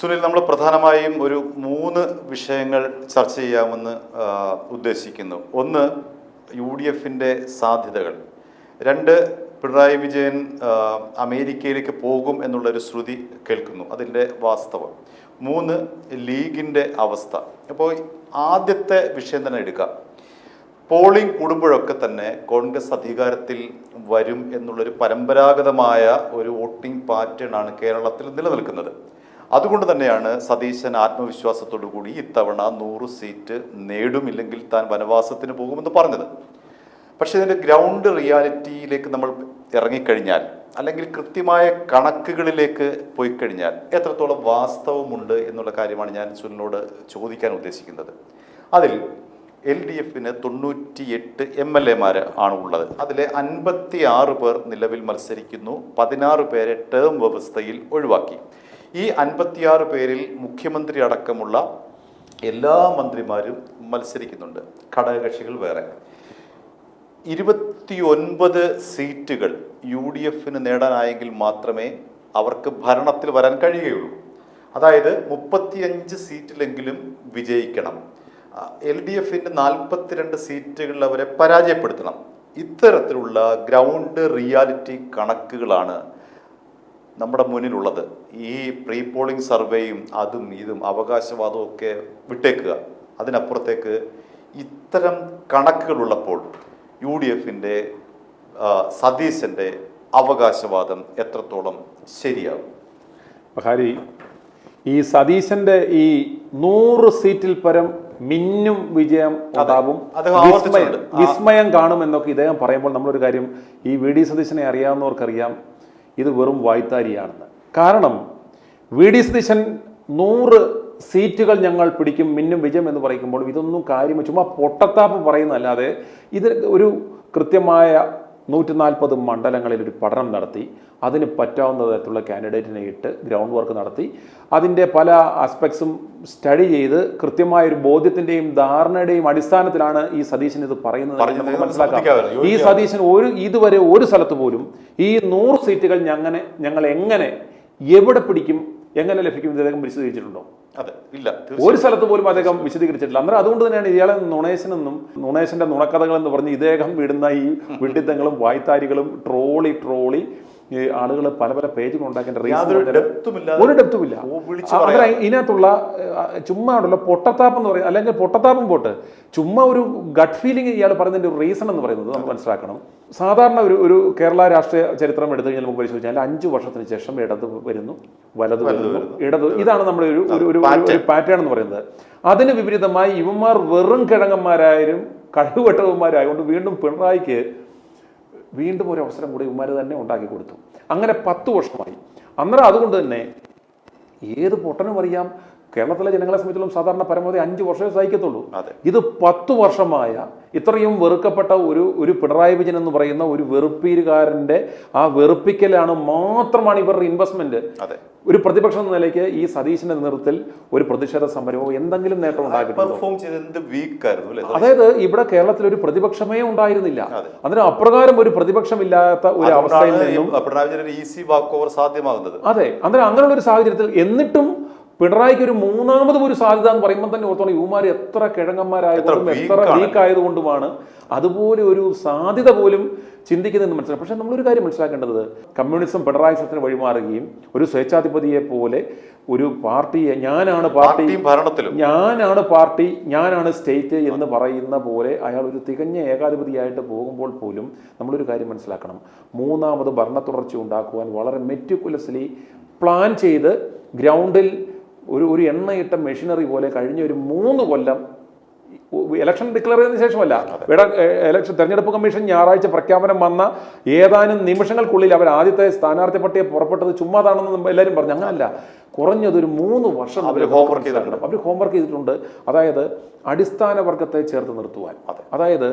സുനിൽ, നമ്മൾ പ്രധാനമായും ഒരു 3 വിഷയങ്ങൾ ചർച്ച ചെയ്യാമെന്ന് ഉദ്ദേശിക്കുന്നു. ഒന്ന്, UDFിൻ്റെ സാധ്യതകൾ. 2, പിണറായി വിജയൻ അമേരിക്കയിലേക്ക് പോകും എന്നുള്ളൊരു ശ്രുതി കേൾക്കുന്നു, അതിൻ്റെ വാസ്തവം. 3, ലീഗിൻ്റെ അവസ്ഥ. അപ്പോൾ ആദ്യത്തെ വിഷയം തന്നെ എടുക്കാം. പോളിംഗ് കൂടുമ്പോഴൊക്കെ തന്നെ കോൺഗ്രസ് അധികാരത്തിൽ വരും എന്നുള്ളൊരു പരമ്പരാഗതമായ ഒരു വോട്ടിംഗ് പാറ്റേൺ ആണ് കേരളത്തിൽ നിലനിൽക്കുന്നത്. അതുകൊണ്ട് തന്നെയാണ് സതീശൻ ആത്മവിശ്വാസത്തോടു കൂടി ഇത്തവണ 100 സീറ്റ് നേടുമില്ലെങ്കിൽ താൻ വനവാസത്തിന് പോകുമെന്ന് പറഞ്ഞത്. പക്ഷേ ഇതിൻ്റെ ഗ്രൗണ്ട് റിയാലിറ്റിയിലേക്ക് നമ്മൾ ഇറങ്ങിക്കഴിഞ്ഞാൽ, അല്ലെങ്കിൽ കൃത്യമായ കണക്കുകളിലേക്ക് പോയി കഴിഞ്ഞാൽ എത്രത്തോളം വാസ്തവമുണ്ട് എന്നുള്ള കാര്യമാണ് ഞാൻ സുനിലിനോട് ചോദിക്കാൻ ഉദ്ദേശിക്കുന്നത്. അതിൽ LDFന് 98 MLA ആണ് ഉള്ളത്. അതിലെ 56 പേർ നിലവിൽ മത്സരിക്കുന്നു. 16 പേരെ ടേം വ്യവസ്ഥയിൽ ഒഴിവാക്കി. ഈ 56 പേരിൽ മുഖ്യമന്ത്രി അടക്കമുള്ള എല്ലാ മന്ത്രിമാരും മത്സരിക്കുന്നുണ്ട്, ഘടകകക്ഷികൾ വേറെ. 29 സീറ്റുകൾ UDFന് നേടാനായെങ്കിൽ മാത്രമേ അവർക്ക് ഭരണത്തിൽ വരാൻ കഴിയുകയുള്ളൂ. അതായത് 35 സീറ്റിലെങ്കിലും വിജയിക്കണം. LDFന്റെ 42 സീറ്റുകളിൽ അവരെ പരാജയപ്പെടുത്തണം. ഇത്തരത്തിലുള്ള ഗ്രൗണ്ട് റിയാലിറ്റി കണക്കുകളാണ് നമ്മുടെ മുന്നിലുള്ളത്. ഈ പ്രീ പോളിംഗ് സർവേയും അതും ഇതും അവകാശവാദവും ഒക്കെ വിട്ടേക്കുക. അതിനപ്പുറത്തേക്ക് ഇത്തരം കണക്കുകളുള്ളപ്പോൾ UDFന്റെ സതീശൻ്റെ അവകാശവാദം എത്രത്തോളം ശരിയാകും? ഹരി, ഈ സതീശന്റെ ഈ 100 സീറ്റിൽ പരം മിന്നും വിജയം ഉണ്ടാവും, വിസ്മയം കാണുമെന്നൊക്കെ ഇദ്ദേഹം പറയുമ്പോൾ നമ്മളൊരു കാര്യം, ഈ VD സതീശനെ അറിയാവുന്നവർക്കറിയാം ഇത് വെറും വായ്ത്താരിയാണെന്ന്. കാരണം VD സതീശൻ 100 സീറ്റുകൾ ഞങ്ങൾ പിടിക്കും, മിന്നും വിജയം എന്ന് പറയുമ്പോൾ ഇതൊന്നും കാര്യം ചുമ്മാ പൊട്ടത്താപ്പ് പറയുന്നതല്ലാതെ ഇത് ഒരു കൃത്യമായ 140 മണ്ഡലങ്ങളിൽ ഒരു പഠനം നടത്തി അതിന് പറ്റാവുന്ന തരത്തിലുള്ള കാൻഡിഡേറ്റിനെ ഇട്ട് ഗ്രൗണ്ട് വർക്ക് നടത്തി അതിൻ്റെ പല ആസ്പെക്ട്സും സ്റ്റഡി ചെയ്ത് കൃത്യമായ ഒരു ബോധ്യത്തിൻ്റെയും ധാരണയുടെയും അടിസ്ഥാനത്തിലാണ് ഈ സതീശൻ ഇത് പറയുന്നത്. നമുക്ക് മനസ്സിലാക്കാം, ഈ സതീശൻ ഇതുവരെ ഒരു സ്ഥലത്ത് പോലും ഈ 100 സീറ്റുകൾ ഞങ്ങൾ എങ്ങനെ എവിടെ പിടിക്കും എങ്ങനെ ലഭിക്കും അദ്ദേഹം വിശദീകരിച്ചിട്ടുണ്ടോ? അതെ, ഇല്ല, ഒരു സ്ഥലത്ത് പോലും അദ്ദേഹം വിശദീകരിച്ചിട്ടില്ല. അന്നേരം അതുകൊണ്ട് തന്നെയാണ് ഇയാളെ നുണേശന്റെ നുണക്കഥകൾ എന്ന് പറഞ്ഞ് ഇദ്ദേഹം വിടുന്ന ഈ വിഡിത്തങ്ങളും വായ്ത്താരികളും ട്രോളി ആളുകൾ പല പല പേജുകൾ ഉണ്ടാക്കേണ്ട ഒരു ഡെപ്തുമില്ല. ഇതിനകത്തുള്ള ചുമ്മാ ഉണ്ടല്ലോ പൊട്ടത്താപ്പ് എന്ന് പറയുന്നത്, അല്ലെങ്കിൽ പൊട്ടത്താപ്പും പോട്ട് ചുമ്മാ ഒരു ഗട്ട് ഫീലിംഗ് ഇയാൾ പറയുന്നതിന്റെ ഒരു റീസൺ എന്ന് പറയുന്നത് നമുക്ക് മനസ്സിലാക്കണം. സാധാരണ ഒരു കേരള രാഷ്ട്രീയ ചരിത്രം എടുത്തു കഴിഞ്ഞാൽ നമുക്ക് പരിശോധിച്ചാൽ 5 വർഷത്തിന് ശേഷം ഇടത് വരുന്നു, വലത് വരുന്നു, ഇടത്, ഇതാണ് നമ്മുടെ ഒരു പാറ്റേൺ എന്ന് പറയുന്നത്. അതിന് വിപരീതമായി ഇവന്മാർ വെറും കിഴങ്ങന്മാരായാലും കഴിവുകെട്ടവന്മാരായതുകൊണ്ട് വീണ്ടും പിണറായിക്ക് വീണ്ടും ഒരു അവസരം കൂടി ഇവന്മാർ തന്നെ ഉണ്ടാക്കി കൊടുത്തു. അങ്ങനെ 10 വർഷമായി. അന്നേരം അതുകൊണ്ട് തന്നെ ഏത് പൊട്ടനും അറിയാം കേരളത്തിലെ ജനങ്ങളെ സംബന്ധിച്ചിടത്തോളം സാധാരണ പരമാവധി 5 വർഷമേ സഹിക്കത്തുള്ളൂ. ഇത് 10 വർഷമായ ഇത്രയും വെറുക്കപ്പെട്ട ഒരു പിണറായി വിജയൻ എന്ന് പറയുന്ന ഒരു വെറുപ്പീരുകാരൻ്റെ ആ വെറുപ്പിക്കലാണ് മാത്രമാണ് ഇവരുടെ ഇൻവെസ്റ്റ്മെന്റ്. ഒരു പ്രതിപക്ഷം എന്ന നിലയ്ക്ക് ഈ സതീശന്റെ നേതൃത്വത്തിൽ ഒരു പ്രതിഷേധ സമരമോ എന്തെങ്കിലും നേട്ടം ഉണ്ടാക്കിയിട്ടുണ്ടോ? അതായത് ഇവിടെ കേരളത്തിൽ ഒരു പ്രതിപക്ഷമേ ഉണ്ടായിരുന്നില്ല. അതിന് അപ്രകാരം ഒരു പ്രതിപക്ഷമില്ലാത്ത ഒരു അവസ്ഥയിൽ നിന്നും അതെ, അന്നേരം അങ്ങനെയുള്ള ഒരു സാഹചര്യത്തിൽ എന്നിട്ടും പിണറായിക്ക് ഒരു മൂന്നാമതും ഒരു സാധ്യത എന്ന് പറയുമ്പോൾ തന്നെ ഓർത്തോണം ഇവന്മാർ എത്ര കിഴങ്ങന്മാരായതുകൊണ്ടും എത്ര വീക്കായതുകൊണ്ടുമാണ് അതുപോലെ ഒരു സാധ്യത പോലും ചിന്തിക്കുന്നതെന്ന് മനസ്സിലാക്കും. പക്ഷെ നമ്മളൊരു കാര്യം മനസ്സിലാക്കേണ്ടത്, കമ്മ്യൂണിസം പിണറായി സത്തിന് വഴിമാറുകയും ഒരു സ്വേച്ഛാധിപതിയെ പോലെ ഒരു പാർട്ടിയെ ഞാനാണ് പാർട്ടി ഞാനാണ് സ്റ്റേറ്റ് എന്ന് പറയുന്ന പോലെ അയാൾ ഒരു തികഞ്ഞ ഏകാധിപതിയായിട്ട് പോകുമ്പോൾ പോലും നമ്മളൊരു കാര്യം മനസ്സിലാക്കണം, മൂന്നാമത് ഭരണ തുടർച്ച ഉണ്ടാക്കുവാൻ വളരെ മെറ്റിക്കുലസ്ലി പ്ലാൻ ചെയ്ത് ഗ്രൗണ്ടിൽ ഒരു എണ്ണയിട്ട മെഷീനറി പോലെ കഴിഞ്ഞ ഒരു 3 കൊല്ലം ഇലക്ഷൻ ഡിക്ലെയർ ചെയ്തതിനു ശേഷമല്ല, തെരഞ്ഞെടുപ്പ് കമ്മീഷൻ ഞായറാഴ്ച പ്രഖ്യാപനം വന്ന ഏതാനും നിമിഷങ്ങൾക്കുള്ളിൽ അവർ ആദ്യത്തെ സ്ഥാനാർത്ഥി പട്ടിക പുറപ്പെട്ടത് ചുമ്മാതാണെന്ന് എല്ലാവരും പറഞ്ഞു. അങ്ങനല്ല, കുറഞ്ഞതൊരു 3 വർഷം അവർ ഹോംവർക്ക് ചെയ്തിട്ടുണ്ട്. അതായത് അടിസ്ഥാന വർഗത്തെ ചേർത്ത് നിർത്തുവാൻ, അതായത്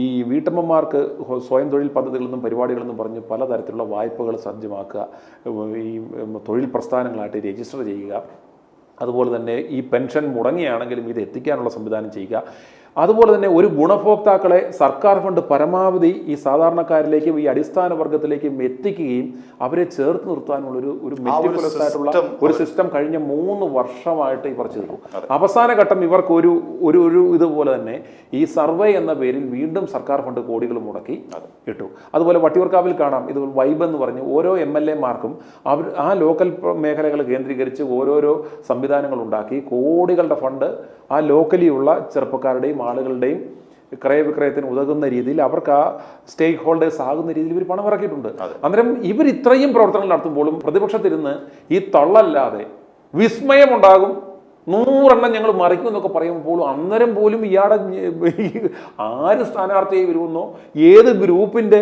ഈ വീട്ടമ്മമാർക്ക് സ്വയം തൊഴിൽ പദ്ധതികളെന്നും പരിപാടികളെന്നും പറഞ്ഞ് പലതരത്തിലുള്ള വായ്പകൾ സജ്ജമാക്കുക, ഈ തൊഴിൽ പ്രസ്ഥാനങ്ങളായിട്ട് രജിസ്റ്റർ ചെയ്യുക, അതുപോലെ തന്നെ ഈ പെൻഷൻ മുടങ്ങിയാണെങ്കിലും ഇത് എത്തിക്കാനുള്ള സംവിധാനം ചെയ്യുക, അതുപോലെ തന്നെ ഒരു ഗുണഭോക്താക്കളെ സർക്കാർ ഫണ്ട് പരമാവധി ഈ സാധാരണക്കാരിലേക്കും ഈ അടിസ്ഥാന വർഗത്തിലേക്കും എത്തിക്കുകയും അവരെ ചേർത്ത് നിർത്താനുള്ള ഒരു മെറ്റിക്കുലസ് ആയിട്ടുള്ള ഒരു സിസ്റ്റം കഴിഞ്ഞ 3 വർഷമായിട്ട് ഇവർ ചെയ്തു. അവസാന ഘട്ടം ഇവർക്ക് ഒരു ഇതുപോലെ തന്നെ ഈ സർവേ എന്ന പേരിൽ വീണ്ടും സർക്കാർ ഫണ്ട് കോടികൾ മുടക്കി ഇട്ടു. അതുപോലെ വട്ടിയൂർക്കാവിൽ കാണാം, ഇത് വൈബ് എന്ന് പറഞ്ഞ് ഓരോ MLA-മാർക്കും അവർ ആ ലോക്കൽ മേഖലകൾ കേന്ദ്രീകരിച്ച് ഓരോരോ സംവിധാനങ്ങൾ ഉണ്ടാക്കി കോടികളുടെ ഫണ്ട് ആ ലോക്കലിയുള്ള ചെറുപ്പക്കാരുടെയും ആളുകളുടെയും ക്രയവിക്രയത്തിന് ഉതകുന്ന രീതിയിൽ അവർക്ക് ആ സ്റ്റേക്ക് ഹോൾഡേഴ്സ് ആകുന്ന രീതിയിൽ ഇവർ പണം ഇറക്കിയിട്ടുണ്ട്. അന്നേരം ഇവർ ഇത്രയും പ്രവർത്തനങ്ങൾ നടത്തുമ്പോഴും പ്രതിപക്ഷത്തിരുന്ന് ഈ തള്ളല്ലാതെ വിസ്മയമുണ്ടാകും. 100 എണ്ണം ഞങ്ങൾ മറിക്കും എന്നൊക്കെ പറയുമ്പോൾ അന്നേരം പോലും ഇയാളെ ആര് സ്ഥാനാർത്ഥിയായി വരുമെന്നോ, ഏത് ഗ്രൂപ്പിൻ്റെ,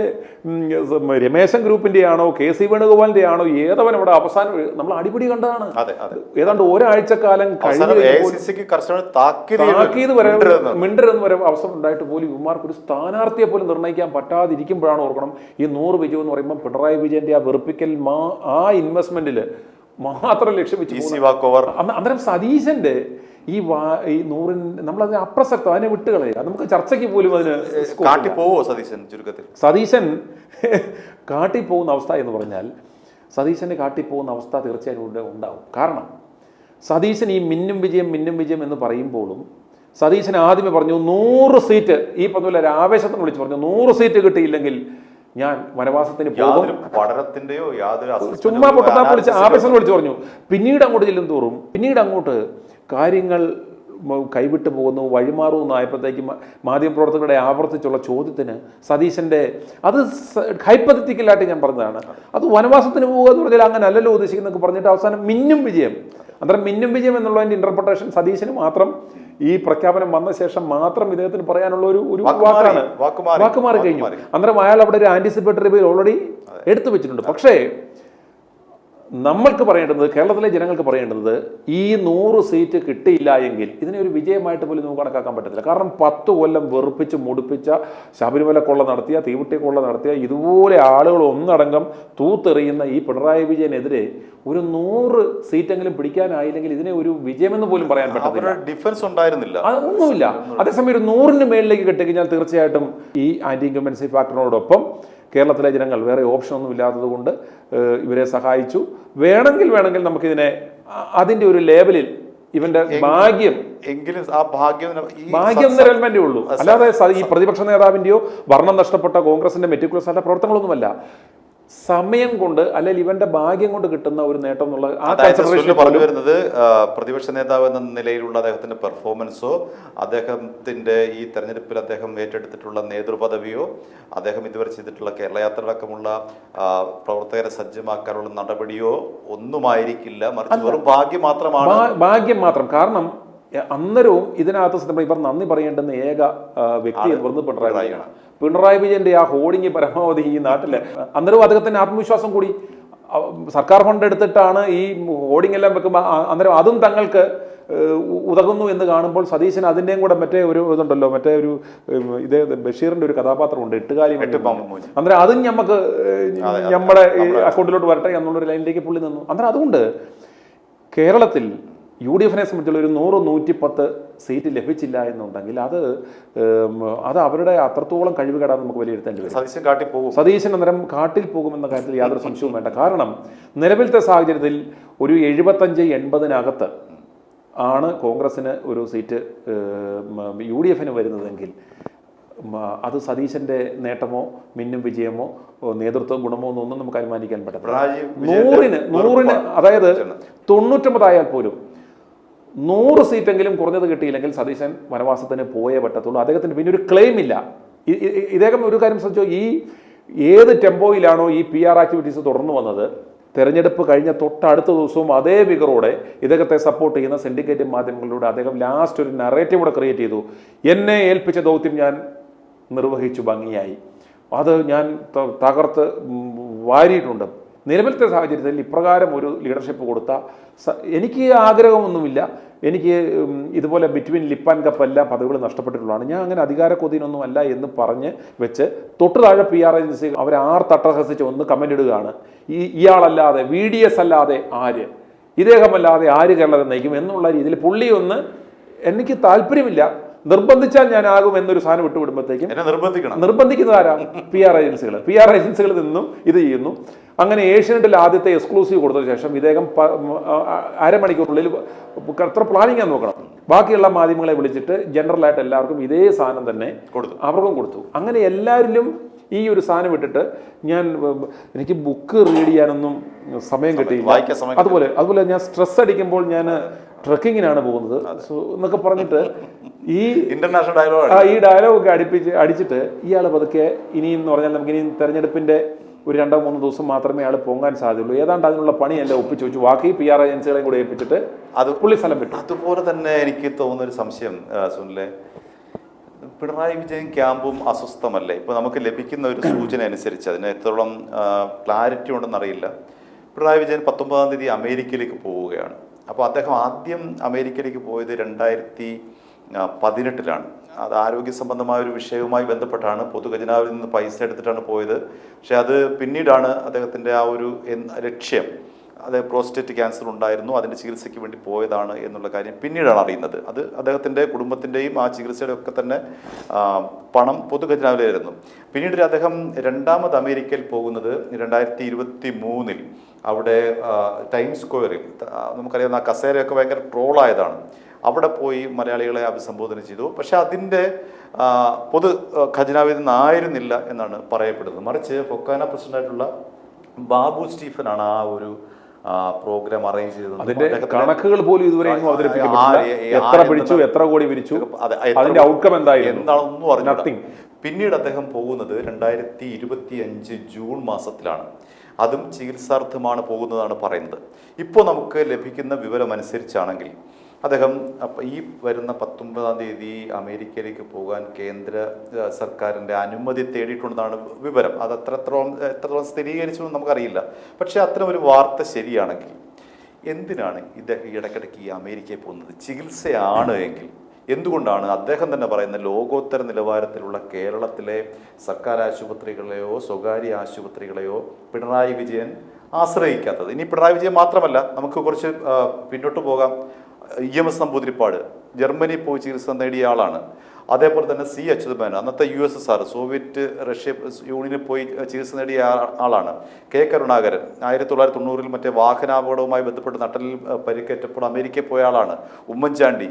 രമേശൻ ഗ്രൂപ്പിൻ്റെ ആണോ KC വേണുഗോപാലിൻ്റെ ആണോ, ഏതവൻ അവിടെ അവസാനം നമ്മൾ അടിപിടി കണ്ടതാണ്. ഏതാണ്ട് ഒരാഴ്ചക്കാലം താക്കീത് വരെ മിണ്ടരെന്ന് വരെ അവസരം ഉണ്ടായിട്ട് പോലും ഇവന്മാർക്ക് ഒരു സ്ഥാനാർത്ഥിയെ പോലും നിർണ്ണയിക്കാൻ പറ്റാതിരിക്കുമ്പോഴാണ് ഓർക്കണം ഈ 100 വിജയം എന്ന് പറയുമ്പോൾ പിണറായി വിജയന്റെ ആ വെറുപ്പിക്കൽ ആ ഇൻവെസ്റ്റ്മെന്റിൽ മാത്രം ലക്ഷ്യം വെച്ച് അന്നേരം സതീശന്റെ ഈ 100 നമ്മളതിന് അപ്രസക്തം, അതിനെ വിട്ടുകളയുക, നമുക്ക് ചർച്ചയ്ക്ക് പോലും അതിന് സതീശൻ കാട്ടിപ്പോകുന്ന അവസ്ഥ എന്ന് പറഞ്ഞാൽ സതീശന് കാട്ടിപ്പോകുന്ന അവസ്ഥ തീർച്ചയായും ഉണ്ടാവും. കാരണം സതീശൻ ഈ മിന്നും വിജയം എന്ന് പറയുമ്പോഴും സതീശൻ ആദ്യമേ പറഞ്ഞു 100 സീറ്റ്, ഈ പറഞ്ഞ ആവേശത്തിന് വിളിച്ച് പറഞ്ഞു 100 സീറ്റ് കിട്ടിയില്ലെങ്കിൽ ഞാൻ വനവാസത്തിന് പോകും, ചുമ്മാ പൊട്ടത്താപ്പ് വിളിച്ച് ആവേശം വിളിച്ചു പറഞ്ഞു. പിന്നീട് അങ്ങോട്ട് ചെല്ലും തോറും അങ്ങോട്ട് കാര്യങ്ങൾ കൈവിട്ടു പോകുന്നു, വഴിമാറുമെന്നായപ്പോഴത്തേക്കും മാധ്യമപ്രവർത്തകരുടെ ആവർത്തിച്ചുള്ള ചോദ്യത്തിന് സതീശന്റെ അത് ഹൈപ്പത്തറ്റിക്കലായിട്ട് ഞാൻ പറഞ്ഞതാണ്, അത് വനവാസത്തിന് പോകുക എന്ന് പറഞ്ഞാൽ അങ്ങനെ അല്ലല്ലോ ഉദ്ദേശിക്കുന്നൊക്കെ പറഞ്ഞിട്ട് അവസാനം മിന്നും വിജയം. അന്നേരം മിന്നും വിജയം എന്നുള്ളതിന്റെ ഇന്റർപ്രിട്ടേഷൻ സതീശന് മാത്രം ഈ പ്രഖ്യാപനം വന്ന ശേഷം മാത്രം ഇദ്ദേഹത്തിന് പറയാനുള്ള ഒരു വാക്കാണ്. വാക്കുമാറി കഴിഞ്ഞു. അന്നേരം അയാൾ അവിടെ ഒരു ആന്റിസിപ്പേറ്ററി ബിൽ ഓൾറെഡി എടുത്തു വെച്ചിട്ടുണ്ട്. പക്ഷേ നമ്മൾക്ക് പറയേണ്ടത്, കേരളത്തിലെ ജനങ്ങൾക്ക് പറയേണ്ടത്, ഈ 100 സീറ്റ് കിട്ടിയില്ല എങ്കിൽ ഇതിനെ ഒരു വിജയമായിട്ട് പോലും നമുക്ക് കണക്കാക്കാൻ പറ്റത്തില്ല. കാരണം 10 കൊല്ലം വെറുപ്പിച്ച് മുടിപ്പിച്ച, ശബരിമല കൊള്ള നടത്തിയ, തീവട്ടി കൊള്ള നടത്തിയ, ഇതുപോലെ ആളുകൾ ഒന്നടങ്കം തൂത്തെറിയുന്ന ഈ പിണറായി വിജയനെതിരെ ഒരു 100 സീറ്റെങ്കിലും പിടിക്കാനായില്ലെങ്കിൽ ഇതിനെ ഒരു വിജയമെന്ന് പോലും പറയാൻ പറ്റത്തില്ല. ഡിഫൻസ് ഉണ്ടായിരുന്നില്ല, അതൊന്നുമില്ല. അതേസമയം ഒരു 100-ന് മേളിലേക്ക് കിട്ടിക്കഴിഞ്ഞാൽ തീർച്ചയായിട്ടും ഈ ആന്റി ഇൻകംബൻസി ഫാക്ടറിനോടൊപ്പം കേരളത്തിലെ ജനങ്ങൾ വേറെ ഓപ്ഷനൊന്നും ഇല്ലാത്തത് കൊണ്ട് ഇവരെ സഹായിച്ചു. വേണമെങ്കിൽ നമുക്കിതിനെ അതിന്റെ ഒരു ലേബലിൽ ഇവന്റെ ഭാഗ്യം എങ്കിലും ആ ഭാഗ്യം എന്ന എലമെന്റേ ഉള്ളൂ. അല്ലാതെ ഈ പ്രതിപക്ഷ നേതാവിന്റെയോ വർണ്ണം നഷ്ടപ്പെട്ട കോൺഗ്രസിന്റെ മെറ്റിക്കുലസ് ആയിട്ടുള്ള പ്രവർത്തനങ്ങളൊന്നുമല്ല. സമയം കൊണ്ട് അല്ലെങ്കിൽ ഇവന്റെ ഭാഗ്യം കൊണ്ട് കിട്ടുന്ന ഒരു നേട്ടം എന്നുള്ള പറഞ്ഞു വരുന്നത്, പ്രതിപക്ഷ നേതാവ് എന്ന നിലയിലുള്ള അദ്ദേഹത്തിന്റെ പെർഫോമൻസോ, അദ്ദേഹത്തിന്റെ ഈ തെരഞ്ഞെടുപ്പിൽ അദ്ദേഹം ഏറ്റെടുത്തിട്ടുള്ള നേതൃപദവിയോ, അദ്ദേഹം ഇതുവരെ ചെയ്തിട്ടുള്ള കേരള യാത്ര അടക്കമുള്ള പ്രവർത്തകരെ സജ്ജമാക്കാനുള്ള നടപടിയോ ഒന്നുമായിരിക്കില്ല, മറിച്ച് വെറും ഭാഗ്യം മാത്രമാണ്. ഭാഗ്യം മാത്രം. കാരണം അന്നേരവും ഇതിനകത്ത് ഇവർ നന്ദി പറയേണ്ടുന്ന ഏക വ്യക്തി എന്ന് പറയുന്നത് പിണറായി വിജയനാണ്. പിണറായി വിജയന്റെ ആ ഹോർഡിങ് പരമാവധി ഈ നാട്ടിലെ അന്നേരവും അദ്ദേഹത്തിന്റെ ആത്മവിശ്വാസം കൂടി. സർക്കാർ ഫണ്ട് എടുത്തിട്ടാണ് ഈ ഹോർഡിംഗ് എല്ലാം വെക്കുമ്പോൾ അന്നേരം അതും തങ്ങൾക്ക് ഉതകുന്നു എന്ന് കാണുമ്പോൾ സതീശൻ അതിൻ്റെയും കൂടെ മറ്റേ ഒരു ഇതുണ്ടല്ലോ, മറ്റേ ഒരു ഇതേ ബഷീറിന്റെ ഒരു കഥാപാത്രമുണ്ട്, എട്ടുകാലി. അന്നേരം അതും നമുക്ക് നമ്മുടെ അക്കൗണ്ടിലോട്ട് വരട്ടെ എന്നുള്ളൊരു ലൈനിലേക്ക് പുള്ളി നിന്നു. അന്നേരം അതുകൊണ്ട് കേരളത്തിൽ UDF-നെ സംബന്ധിച്ചുള്ള ഒരു 100-110 സീറ്റ് ലഭിച്ചില്ല എന്നുണ്ടെങ്കിൽ അത് അവരുടെ അത്രത്തോളം കഴിവുകേടാന്ന് നമുക്ക് വിലയിരുത്തേണ്ടി വരും. സതീശൻ അന്നേരം കാട്ടിൽ പോകുമെന്ന കാര്യത്തിൽ യാതൊരു സംശയവും വേണ്ട. കാരണം നിലവിലത്തെ സാഹചര്യത്തിൽ ഒരു 75-80-നകത്ത് ആണ് കോൺഗ്രസിന് ഒരു സീറ്റ് UDF-ന് വരുന്നതെങ്കിൽ അത് സതീശന്റെ നേട്ടമോ മിന്നും വിജയമോ നേതൃത്വ ഗുണമോ ഒന്നും നമുക്ക് അനുമാനിക്കാൻ പറ്റത്തില്ല. 100-ന് അതായത് 99 ആയാൽ പോലും 100 സീറ്റെങ്കിലും കുറഞ്ഞത് കിട്ടിയില്ലെങ്കിൽ സതീശൻ വനവാസത്തിന് പോയേ പറ്റത്തുള്ളൂ. അദ്ദേഹത്തിന് പിന്നെ ഒരു ക്ലെയിം ഇല്ല. ഇദ്ദേഹം ഒരു കാര്യം ശ്രദ്ധിച്ചോ, ഈ ഏത് ടെമ്പോയിലാണോ ഈ PR ആക്ടിവിറ്റീസ് തുടർന്നു വന്നത്, തെരഞ്ഞെടുപ്പ് കഴിഞ്ഞ തൊട്ടടുത്ത ദിവസവും അതേ വികറോടെ ഇദ്ദേഹത്തെ സപ്പോർട്ട് ചെയ്യുന്ന സിൻഡിക്കേറ്റ് മാധ്യമങ്ങളിലൂടെ അദ്ദേഹം ലാസ്റ്റ് ഒരു നറേറ്റീവ് കൂടെ ക്രിയേറ്റ് ചെയ്തു. എന്നെ ഏൽപ്പിച്ച ദൗത്യം ഞാൻ നിർവഹിച്ചു ഭംഗിയായി, അത് ഞാൻ തകർത്ത് വാരിയിട്ടുണ്ട്. നിലവിലത്തെ സാഹചര്യത്തിൽ ഇപ്രകാരം ഒരു ലീഡർഷിപ്പ് കൊടുത്ത എനിക്ക് ആഗ്രഹമൊന്നുമില്ല. എനിക്ക് ഇതുപോലെ ബിറ്റ്വീൻ ലിപ്പ് ആൻഡ് കപ്പ് എല്ലാ പദവികളും നഷ്ടപ്പെട്ടിട്ടുള്ളതാണ്. ഞാൻ അങ്ങനെ അധികാര കൊതിനൊന്നും അല്ല എന്ന് പറഞ്ഞ് വെച്ച് തൊട്ട് താഴെ PR ഏജൻസി അവർ തട്ടഹസിച്ച് ഒന്ന് കമൻ്റ് ഇടുകയാണ്, ഇയാളല്ലാതെ VDS അല്ലാതെ ആര്, ഇദ്ദേഹമല്ലാതെ ആര് കേരളത്തെ നയിക്കും എന്നുള്ള രീതിയിൽ പുള്ളി ഒന്ന്, എനിക്ക് താല്പര്യമില്ല നിർബന്ധിച്ചാൽ ഞാനാകും എന്നൊരു സാധനം വിട്ടുവിടുമ്പോഴത്തേക്കും എന്നെ നിർബന്ധിക്കണം. നിർബന്ധിക്കുന്നത് ആരാ? PR ഏജൻസികളിൽ നിന്നും ഇത് ചെയ്യുന്നു. അങ്ങനെ ഏഷ്യാനെറ്റിൽ ആദ്യത്തെ എക്സ്ക്ലൂസീവ് കൊടുത്തതിന് ശേഷം ഇദ്ദേഹം അരമണിക്കൂറിനുള്ളിൽ എത്ര പ്ലാനിങ് നോക്കണം. ബാക്കിയുള്ള മാധ്യമങ്ങളെ വിളിച്ചിട്ട് ജനറലായിട്ട് എല്ലാവർക്കും ഇതേ സാധനം തന്നെ അവർക്കും കൊടുത്തു. അങ്ങനെ എല്ലാവരിലും ഈ ഒരു സാധനം വിട്ടിട്ട് എനിക്ക് ബുക്ക് റീഡ് ചെയ്യാനൊന്നും സമയം കിട്ടിയില്ല. അതുപോലെ ഞാൻ സ്ട്രെസ് അടിക്കുമ്പോൾ ഞാൻ ട്രക്കിങ്ങിനാണ് പോകുന്നത് എന്നൊക്കെ പറഞ്ഞിട്ട് ഈ ഇന്റർനാഷണൽ ഡയലോഗ് ഒക്കെ അടിച്ചിട്ട് ഇയാൾ പതുക്കെ ഇനിയും എന്ന് പറഞ്ഞാൽ നമുക്ക് ഇനി തെരഞ്ഞെടുപ്പിന്റെ ഒരു 2-3 ദിവസം മാത്രമേ ആൾ പൊങ്ങാൻ സാധ്യതയുള്ളൂ. ഏതാണ്ട് അതിനുള്ള പണി എല്ലാം ഒപ്പിച്ചു വെച്ചു. ബാക്കി PR ഏജൻസികളെയും കൂടെ ഏൽപ്പിച്ചിട്ട് അത് പുള്ളി സ്ഥലം വിട്ടു. അതുപോലെ തന്നെ എനിക്ക് തോന്നുന്നൊരു സംശയം സുനിലെ, പിണറായി വിജയൻ ക്യാമ്പും അസ്വസ്ഥമല്ലേ? ഇപ്പോൾ നമുക്ക് ലഭിക്കുന്ന ഒരു സൂചന അനുസരിച്ച് അതിന് എത്രത്തോളം ക്ലാരിറ്റി ഉണ്ടെന്നറിയില്ല. പിണറായി വിജയൻ 19-ാം തീയതി അമേരിക്കയിലേക്ക് പോവുകയാണ്. അപ്പോൾ അദ്ദേഹം ആദ്യം അമേരിക്കയിലേക്ക് പോയത് 2018-ലാണ്. അത് ആരോഗ്യ സംബന്ധമായ ഒരു വിഷയവുമായി ബന്ധപ്പെട്ടാണ്. പൊതുഖജനാവിൽ നിന്ന് പൈസ എടുത്തിട്ടാണ് പോയത്. പക്ഷെ അത് പിന്നീടാണ് അദ്ദേഹത്തിൻ്റെ ആ ഒരു ലക്ഷ്യം, അത് പ്രോസ്റ്റേറ്റ് ക്യാൻസർ ഉണ്ടായിരുന്നു, അതിൻ്റെ ചികിത്സയ്ക്ക് വേണ്ടി പോയതാണ് എന്നുള്ള കാര്യം പിന്നീടാണ് അറിയുന്നത്. അത് അദ്ദേഹത്തിൻ്റെ കുടുംബത്തിൻ്റെയും ആ ചികിത്സയുടെ ഒക്കെ തന്നെ പണം പൊതുഖജനാവിലായിരുന്നു. പിന്നീട് അദ്ദേഹം രണ്ടാമത് അമേരിക്കയിൽ പോകുന്നത് 2023-ൽ അവിടെ ടൈംസ് സ്ക്വയറിൽ, നമുക്കറിയാവുന്ന ആ കസേരയൊക്കെ ഭയങ്കര ട്രോളായതാണ്. അവിടെ പോയി മലയാളികളെ അഭിസംബോധന ചെയ്തു. പക്ഷെ അതിൻ്റെ പൊതു ഖജനാവിൽ നിന്നായിരുന്നില്ല എന്നാണ് പറയപ്പെടുന്നത്. മറിച്ച് ഫൊക്കാന പ്രസിഡന്റായിട്ടുള്ള ബാബു സ്റ്റീഫനാണ് ആ ഒരു പ്രോഗ്രാം അറേഞ്ച് ചെയ്തത്. അതിന്റെ കണക്കുകൾ പോലും ഇതുവരെ എത്ര പിടിച്ചു, എത്ര കോടി പിരിച്ചു, അതിന്റെ ഔട്ട്കം എന്താണെന്നും പറഞ്ഞു. പിന്നീട് അദ്ദേഹം പോകുന്നത് 2025 ജൂൺ മാസത്തിലാണ്. അതും ചികിത്സാർത്ഥമാണ് പോകുന്നതാണ് പറയുന്നത്. ഇപ്പോൾ നമുക്ക് ലഭിക്കുന്ന വിവരം അനുസരിച്ചാണെങ്കിൽ അദ്ദേഹം ഈ വരുന്ന 19-ാം തീയതി അമേരിക്കയിലേക്ക് പോകാൻ കേന്ദ്ര സർക്കാരിൻ്റെ അനുമതി തേടിയിട്ടുണ്ടെന്നാണ് വിവരം. അത് എത്രത്തോളം സ്ഥിരീകരിച്ചു നമുക്കറിയില്ല. പക്ഷേ അത്തരം ഒരു വാർത്ത ശരിയാണെങ്കിൽ എന്തിനാണ് ഇദ്ദേഹം ഇടയ്ക്കിടയ്ക്ക് ഈ അമേരിക്കയിൽ പോകുന്നത്? ചികിത്സയാണ് എങ്കിൽ എന്തുകൊണ്ടാണ് അദ്ദേഹം തന്നെ പറയുന്ന ലോകോത്തര നിലവാരത്തിലുള്ള കേരളത്തിലെ സർക്കാർ ആശുപത്രികളെയോ സ്വകാര്യ ആശുപത്രികളെയോ പിണറായി വിജയൻ ആശ്രയിക്കാത്തത്? ഇനി പിണറായി വിജയൻ മാത്രമല്ല, നമുക്ക് കുറച്ച് പിന്നോട്ട് പോകാം. EMS നമ്പൂതിരിപ്പാട് ജർമ്മനി പോയി ചികിത്സ നേടിയ ആളാണ്. അതേപോലെ തന്നെ C അച്യുതമേനോൻ, അന്നത്തെ USSR സോവിയറ്റ് റഷ്യ യൂണിയനിൽ പോയി ചികിത്സ നേടിയ ആളാണ്. K കരുണാകരൻ 1990-ൽ മറ്റേ വാഹനാപകടവുമായി ബന്ധപ്പെട്ട് നട്ടലിൽ പരിക്കേറ്റപ്പോൾ അമേരിക്കയിൽ പോയ ആളാണ്. ഉമ്മൻചാണ്ടി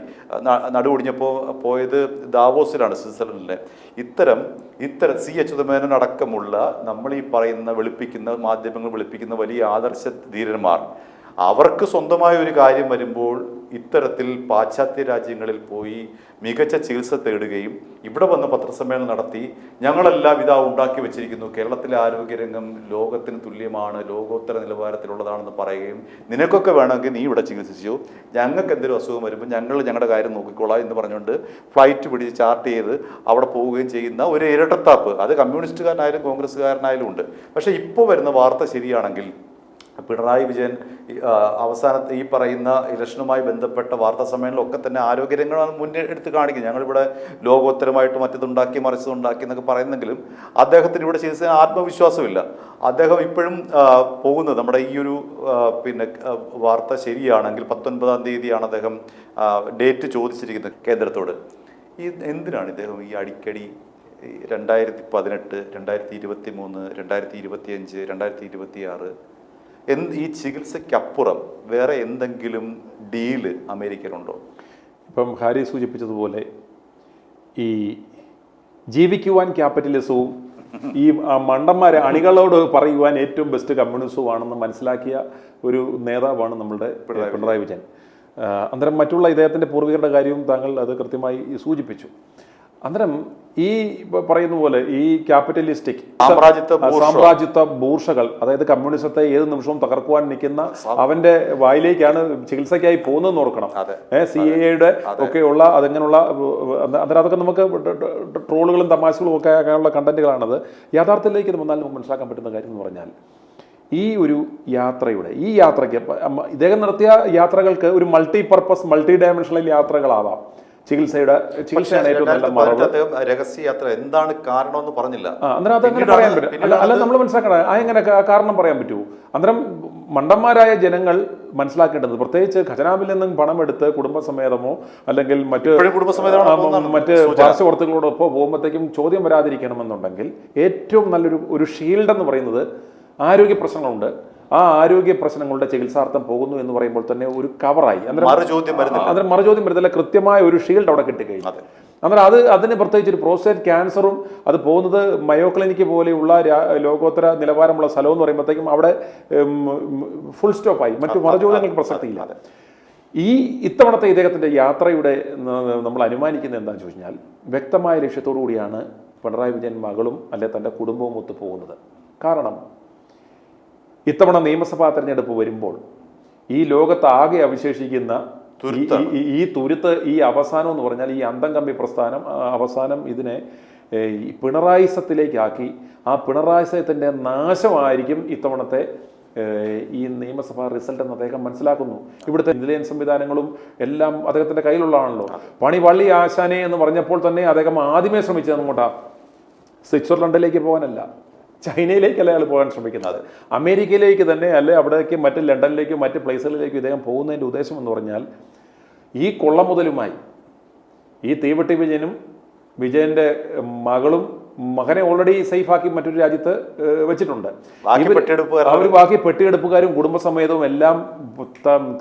നടുവൊടിഞ്ഞപ്പോൾ പോയത് ദാവോസിലാണ്, സ്വിറ്റ്സർലൻഡിലെ. ഇത്തരം C അച്യുതമേനോൻ അടക്കമുള്ള നമ്മൾ ഈ പറയുന്ന മാധ്യമങ്ങൾ വിളിപ്പിക്കുന്ന വലിയ ആദർശ ധീരന്മാർ, അവർക്ക് സ്വന്തമായ ഒരു കാര്യം വരുമ്പോൾ ഇത്തരത്തിൽ പാശ്ചാത്യ രാജ്യങ്ങളിൽ പോയി മികച്ച ചികിത്സ തേടുകയും ഇവിടെ വന്ന് പത്രസമ്മേളനം നടത്തി ഞങ്ങളെല്ലാം ഇതാ ഉണ്ടാക്കി വെച്ചിരിക്കുന്നു, കേരളത്തിലെ ആരോഗ്യരംഗം ലോകത്തിന് തുല്യമാണ്, ലോകോത്തര നിലവാരത്തിലുള്ളതാണെന്ന് പറയുകയും നിനക്കൊക്കെ വേണമെങ്കിൽ നീ ഇവിടെ ചികിത്സിച്ചു, ഞങ്ങൾക്ക് എന്തെങ്കിലും അസുഖം വരുമ്പോൾ ഞങ്ങളുടെ കാര്യം നോക്കിക്കോളാം എന്ന് പറഞ്ഞുകൊണ്ട് ഫ്ലൈറ്റ് പിടിച്ച് ചാർട്ട് ചെയ്ത് അവിടെ പോവുകയും ചെയ്യുന്ന ഒരു ഇരട്ടത്താപ്പ്, അത് കമ്മ്യൂണിസ്റ്റുകാരനായാലും കോൺഗ്രസ്സുകാരനായാലും ഉണ്ട്. പക്ഷേ ഇപ്പോൾ വരുന്ന വാർത്ത ശരിയാണെങ്കിൽ പിണറായി വിജയൻ അവസാനത്തെ ഈ പറയുന്ന ഇലക്ഷനുമായി ബന്ധപ്പെട്ട വാർത്താ സമ്മേളനമൊക്കെ തന്നെ ആരോഗ്യരംഗമാണ് മുന്നേ എടുത്ത് കാണിക്കുന്നത്. ഞങ്ങളിവിടെ ലോകോത്തരമായിട്ട് മറ്റതുണ്ടാക്കി മറിച്ചതുണ്ടാക്കി എന്നൊക്കെ പറയുന്നെങ്കിലും അദ്ദേഹത്തിന് ഇവിടെ ചികിത്സ ആത്മവിശ്വാസമില്ല. അദ്ദേഹം ഇപ്പോഴും പോകുന്നത് നമ്മുടെ ഈ ഒരു വാർത്ത ശരിയാണെങ്കിൽ 19-ാം തീയതിയാണ് അദ്ദേഹം ഡേറ്റ് ചോദിച്ചിരിക്കുന്നത് കേന്ദ്രത്തോട്. എന്തിനാണ് ഇദ്ദേഹം ഈ അടിക്കടി 2018, 2023, 2025, 2026 ഈ ചികിത്സയ്ക്കപ്പുറം വേറെ എന്തെങ്കിലും ഡീല് അമേരിക്കയിലുണ്ടോ? ഇപ്പം ഹാരി സൂചിപ്പിച്ചതുപോലെ ഈ ജീവിക്കുവാൻ ക്യാപിറ്റലിസവും ഈ മണ്ടന്മാരെ അണികളോട് പറയുവാൻ ഏറ്റവും ബെസ്റ്റ് കമ്മ്യൂണിസവുമാണെന്ന് മനസ്സിലാക്കിയ ഒരു നേതാവാണ് നമ്മളുടെ പിണറായി വിജയൻ. അന്നേരം മറ്റുള്ള ഇദ്ദേഹത്തിൻ്റെ പൂർവികരുടെ കാര്യവും താങ്കൾ അത് കൃത്യമായി സൂചിപ്പിച്ചു. അന്നേരം ഈ പറയുന്ന പോലെ ഈ ക്യാപിറ്റലിസ്റ്റിക് സാമ്രാജ്യത്വ ബൂർഷകൾ, അതായത് കമ്മ്യൂണിസത്തെ ഏത് നിമിഷവും തകർക്കുവാൻ നിൽക്കുന്ന അവന്റെ വായിലേക്കാണ് ചികിത്സയ്ക്കായി പോകുന്നതെന്ന് ഓർക്കണം. CAA ഒക്കെയുള്ള അതെങ്ങനെയുള്ള, അന്നേരം അതൊക്കെ നമുക്ക് ട്രോളുകളും തമാശകളും ഒക്കെ ആകാനുള്ള കണ്ടന്റുകളാണത്. യാഥാർത്ഥ്യത്തിലേക്ക് വന്നാൽ നമുക്ക് മനസ്സിലാക്കാൻ പറ്റുന്ന കാര്യം എന്ന് പറഞ്ഞാൽ ഈ ഒരു യാത്രയ്ക്ക് ഇദ്ദേഹം നടത്തിയ യാത്രകൾക്ക് ഒരു മൾട്ടി പർപ്പസ് മൾട്ടി ഡയമെൻഷണൽ യാത്രകളാവാം. ചികിത്സയാണ് ഏറ്റവും നല്ല മറവ്. രഹസ്യയാത്ര എന്താണ് കാരണമെന്ന് പറഞ്ഞില്ല. അന്നേരം അതങ്ങനെ പറയാൻ പറ്റും. അല്ല നമ്മൾ മനസ്സിലാക്കണം, എങ്ങനെ കാരണം പറയാൻ പറ്റുമോ? അന്നേരം മണ്ടന്മാരായ ജനങ്ങൾ മനസ്സിലാക്കേണ്ടത്, പ്രത്യേകിച്ച് ഖജനാവിൽ നിന്നും പണമെടുത്ത് കുടുംബസമേതമോ അല്ലെങ്കിൽ മറ്റ് പാർശ്വവർത്തുകളോടൊപ്പം പോകുമ്പോഴത്തേക്കും ചോദ്യം വരാതിരിക്കണമെന്നുണ്ടെങ്കിൽ ഏറ്റവും നല്ലൊരു ഷീൽഡ് എന്ന് പറയുന്നത് ആരോഗ്യ പ്രശ്നങ്ങളുണ്ട്. ആ ആരോഗ്യ പ്രശ്നങ്ങളുടെ ചികിത്സാർത്ഥം പോകുന്നു എന്ന് പറയുമ്പോൾ തന്നെ ഒരു കവറായി. അന്നേരം മറുചോദ്യം വരുന്നില്ല, കൃത്യമായ ഒരു ഷീൽഡ് അവിടെ കിട്ടിക്കഴിഞ്ഞു. അന്നേരം അതിന് പ്രത്യേകിച്ച് ഒരു പ്രോസ്റ്റേറ്റ് ക്യാൻസറും അത് പോകുന്നത് മയോ ക്ലിനിക്ക് പോലെയുള്ള ലോകോത്തര നിലവാരമുള്ള സ്ഥലം എന്ന് പറയുമ്പോഴത്തേക്കും അവിടെ ഫുൾ സ്റ്റോപ്പായി, മറ്റു മറുചോദ്യങ്ങൾക്ക് പ്രസക്തിയില്ല. ഇത്തവണത്തെ ഇദ്ദേഹത്തിൻ്റെ യാത്രയുടെ നമ്മൾ അനുമാനിക്കുന്നത് എന്താണെന്ന് ചോദിച്ചു കഴിഞ്ഞാൽ, വ്യക്തമായ ലക്ഷ്യത്തോടു കൂടിയാണ് പിണറായി വിജയൻ മകളും അല്ലെ തൻ്റെ കുടുംബവും ഒത്തു പോകുന്നത്. കാരണം ഇത്തവണ നിയമസഭാ തെരഞ്ഞെടുപ്പ് വരുമ്പോൾ ഈ ലോകത്താകെ അവശേഷിക്കുന്ന ഈ തുരുത്ത്, ഈ അവസാനം എന്ന് പറഞ്ഞാൽ ഈ അന്തംകമ്പി പ്രസ്ഥാനം അവസാനം ഇതിനെ പിണറായിസത്തിലേക്കാക്കി. ആ പിണറായിസത്തിൻ്റെ നാശമായിരിക്കും ഇത്തവണത്തെ ഈ നിയമസഭാ റിസൾട്ട് എന്ന് അദ്ദേഹം മനസ്സിലാക്കുന്നു. ഇവിടുത്തെ ഇന്റലിജൻസ് സംവിധാനങ്ങളും എല്ലാം അദ്ദേഹത്തിൻ്റെ കയ്യിലുള്ളതാണല്ലോ. പണി ആശാനെ എന്ന് പറഞ്ഞപ്പോൾ തന്നെ അദ്ദേഹം ആദ്യമേ ശ്രമിച്ചത് അങ്ങോട്ടാ സ്വിറ്റ്സർലൻഡിലേക്ക് പോകാനല്ല, ചൈനയിലേക്കല്ല അയാൾ പോകാൻ ശ്രമിക്കുന്നത്, അമേരിക്കയിലേക്ക് തന്നെ, അല്ലെ അവിടേക്ക് മറ്റ് ലണ്ടനിലേക്കും മറ്റ് പ്ലേസുകളിലേക്കും ഇദ്ദേഹം പോകുന്നതിൻ്റെ ഉദ്ദേശം എന്ന് പറഞ്ഞാൽ ഈ കൊള്ളമുതലുമായി ഈ തീവട്ടി വിജയൻ്റെ മകളും മകനെ ഓൾറെഡി സേഫാക്കി മറ്റൊരു രാജ്യത്ത് വെച്ചിട്ടുണ്ട്. അവർ ബാക്കി പെട്ടിയെടുപ്പുകാരും കുടുംബസമേതവും എല്ലാം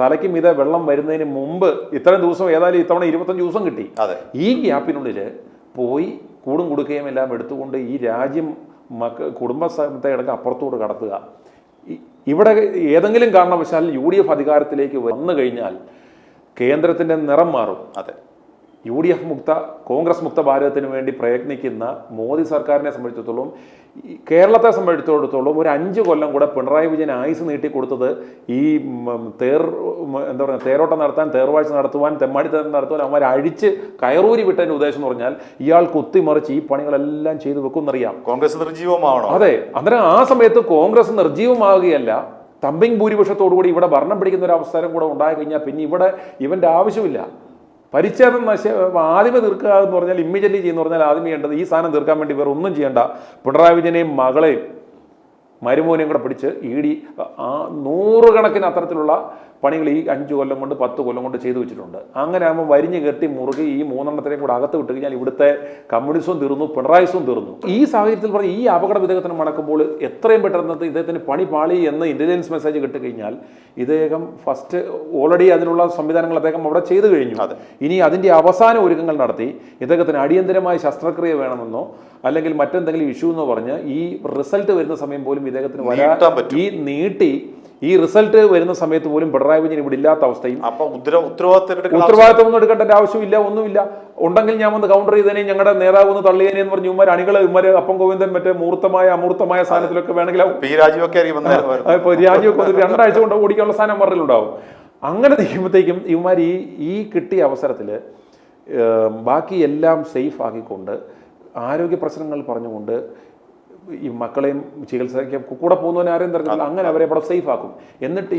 തലയ്ക്ക് മീതെ വെള്ളം വരുന്നതിന് മുമ്പ് ഇത്രയും ദിവസം, ഏതായാലും ഇത്തവണ 25 ദിവസം കിട്ടി. ഈ ഗ്യാപ്പിനുള്ളിൽ പോയി കൂടും കൊടുക്കുകയും എല്ലാം എടുത്തുകൊണ്ട് ഈ രാജ്യം കുടുംബത്തെ അടക്കം അപ്പുറത്തോട് കടത്തുക. ഇവിടെ ഏതെങ്കിലും കാരണവശാൽ UDF അധികാരത്തിലേക്ക് വന്നു കഴിഞ്ഞാൽ കേന്ദ്രത്തിൻ്റെ നിറം മാറും. UDF മുക്ത, കോൺഗ്രസ് മുക്ത ഭാരതത്തിന് വേണ്ടി പ്രയത്നിക്കുന്ന മോദി സർക്കാരിനെ സംബന്ധിച്ചിടത്തോളം, കേരളത്തെ സംബന്ധിച്ചിടത്തോളം ഒരു 5 കൊല്ലം കൂടെ പിണറായി വിജയൻ ആയുസ് നീട്ടിക്കൊടുത്തത് ഈ തേരോട്ടം നടത്താൻ, തേർവാഴ്ച നടത്തുവാൻ, തെമ്മാടിത്തരം നടത്തുവാൻ അവന്മാർ അഴിച്ച് കയറൂരി വിട്ടതിൻ്റെ ഉദ്ദേശം എന്ന് പറഞ്ഞാൽ ഇയാൾ കുത്തിമറിച്ച് ഈ പണികളെല്ലാം ചെയ്തു വെക്കുമെന്നറിയാം. കോൺഗ്രസ് നിർജീവമാണോ? അതെ. അന്നേരം ആ സമയത്ത് കോൺഗ്രസ് നിർജീവമാകുകയല്ല, തമ്പിങ് ഭൂരിപക്ഷത്തോടുകൂടി ഇവിടെ ഭരണം പിടിക്കുന്ന ഒരു അവസരം കൂടെ ഉണ്ടായി കഴിഞ്ഞാൽ പിന്നെ ഇവിടെ ഇവൻ്റെ ആവശ്യമില്ല. പരിച്ഛേദം ആദ്യമേ തീർക്കുക എന്ന് പറഞ്ഞാൽ, ഇമ്മീഡിയറ്റ്ലി ചെയ്യുന്ന പറഞ്ഞാൽ ആദ്യമേ ചെയ്യേണ്ടത് ഈ സാധനം തീർക്കാൻ വേണ്ടി വേറെ ഒന്നും ചെയ്യേണ്ട. പിണറായി വിജയനെയും മകളെയും മരുമോനെയും കൂടെ പിടിച്ച് ED 100 കണക്കിന് അത്തരത്തിലുള്ള പണികൾ ഈ 5 കൊല്ലം കൊണ്ട് 10 കൊല്ലം കൊണ്ട് ചെയ്തു വെച്ചിട്ടുണ്ട്. അങ്ങനെ ആകുമ്പോൾ വരിഞ്ഞ് കെട്ടി മുറുകി ഈ 3 കൂടെ അകത്ത് വിട്ട് കഴിഞ്ഞാൽ ഇവിടുത്തെ കമ്മ്യൂണിസവും തീർന്നു, പിണറായിസവും തീർന്നു. ഈ സാഹചര്യത്തിൽ പറഞ്ഞ് ഈ അപകട വിധേയത്തിന് മടക്കുമ്പോൾ എത്രയും പെട്ടെന്ന് ഇദ്ദേഹത്തിന് പണി പാളി എന്ന് ഇന്റലിജൻസ് മെസ്സേജ് കിട്ടിക്കഴിഞ്ഞാൽ ഇദ്ദേഹം ഫസ്റ്റ് ഓൾറെഡി അതിനുള്ള സംവിധാനങ്ങൾ അദ്ദേഹം അവിടെ ചെയ്തു കഴിഞ്ഞു. ഇനി അതിൻ്റെ അവസാന ഒരുക്കങ്ങൾ നടത്തി ഇദ്ദേഹത്തിന് അടിയന്തരമായ ശസ്ത്രക്രിയ വേണമെന്നോ അല്ലെങ്കിൽ മറ്റെന്തെങ്കിലും ഇഷ്യൂ എന്ന് പറഞ്ഞ് ഈ റിസൾട്ട് വരുന്ന സമയം പോലും ഇദ്ദേഹത്തിന് ഈ റിസൾട്ട് വരുന്ന സമയത്ത് പോലും പിണറായി വിജയൻ ഇവിടെ ഇല്ലാത്ത അവസ്ഥയും. ഉത്തരവാദിത്തം ഒന്നും എടുക്കേണ്ട ആവശ്യമില്ല, ഒന്നുമില്ല. ഉണ്ടെങ്കിൽ ഞാൻ വന്ന് കൗണ്ടർ ചെയ്തേനെ, ഞങ്ങളുടെ നേതാവ് ഒന്ന് തള്ളിയേനെ എന്ന് പറഞ്ഞ് ഇവന്മാർ അപ്പം ഗോവിന്ദൻ മറ്റേ അമൂർത്തമായ സ്ഥാനത്തിലൊക്കെ വേണമെങ്കിൽ രാജിയൊക്കെ 2 ആഴ്ച കൊണ്ട് ഓടിക്കാനുള്ള സ്ഥാനം പറഞ്ഞിട്ടുണ്ടാവും. അങ്ങനെ നിൽക്കുമ്പോഴത്തേക്കും ഇവന്മാർ ഈ കിട്ടിയ അവസരത്തിൽ ബാക്കി എല്ലാം സേഫ് ആക്കിക്കൊണ്ട് ആരോഗ്യ പ്രശ്നങ്ങൾ പറഞ്ഞുകൊണ്ട് ഈ മക്കളെയും ചികിത്സയ്ക്ക് കൂടെ പോകുന്നവനെ ആരെയും തരത്തില്ല, അങ്ങനെ അവരെ അവിടെ സേഫ് ആക്കും. എന്നിട്ട്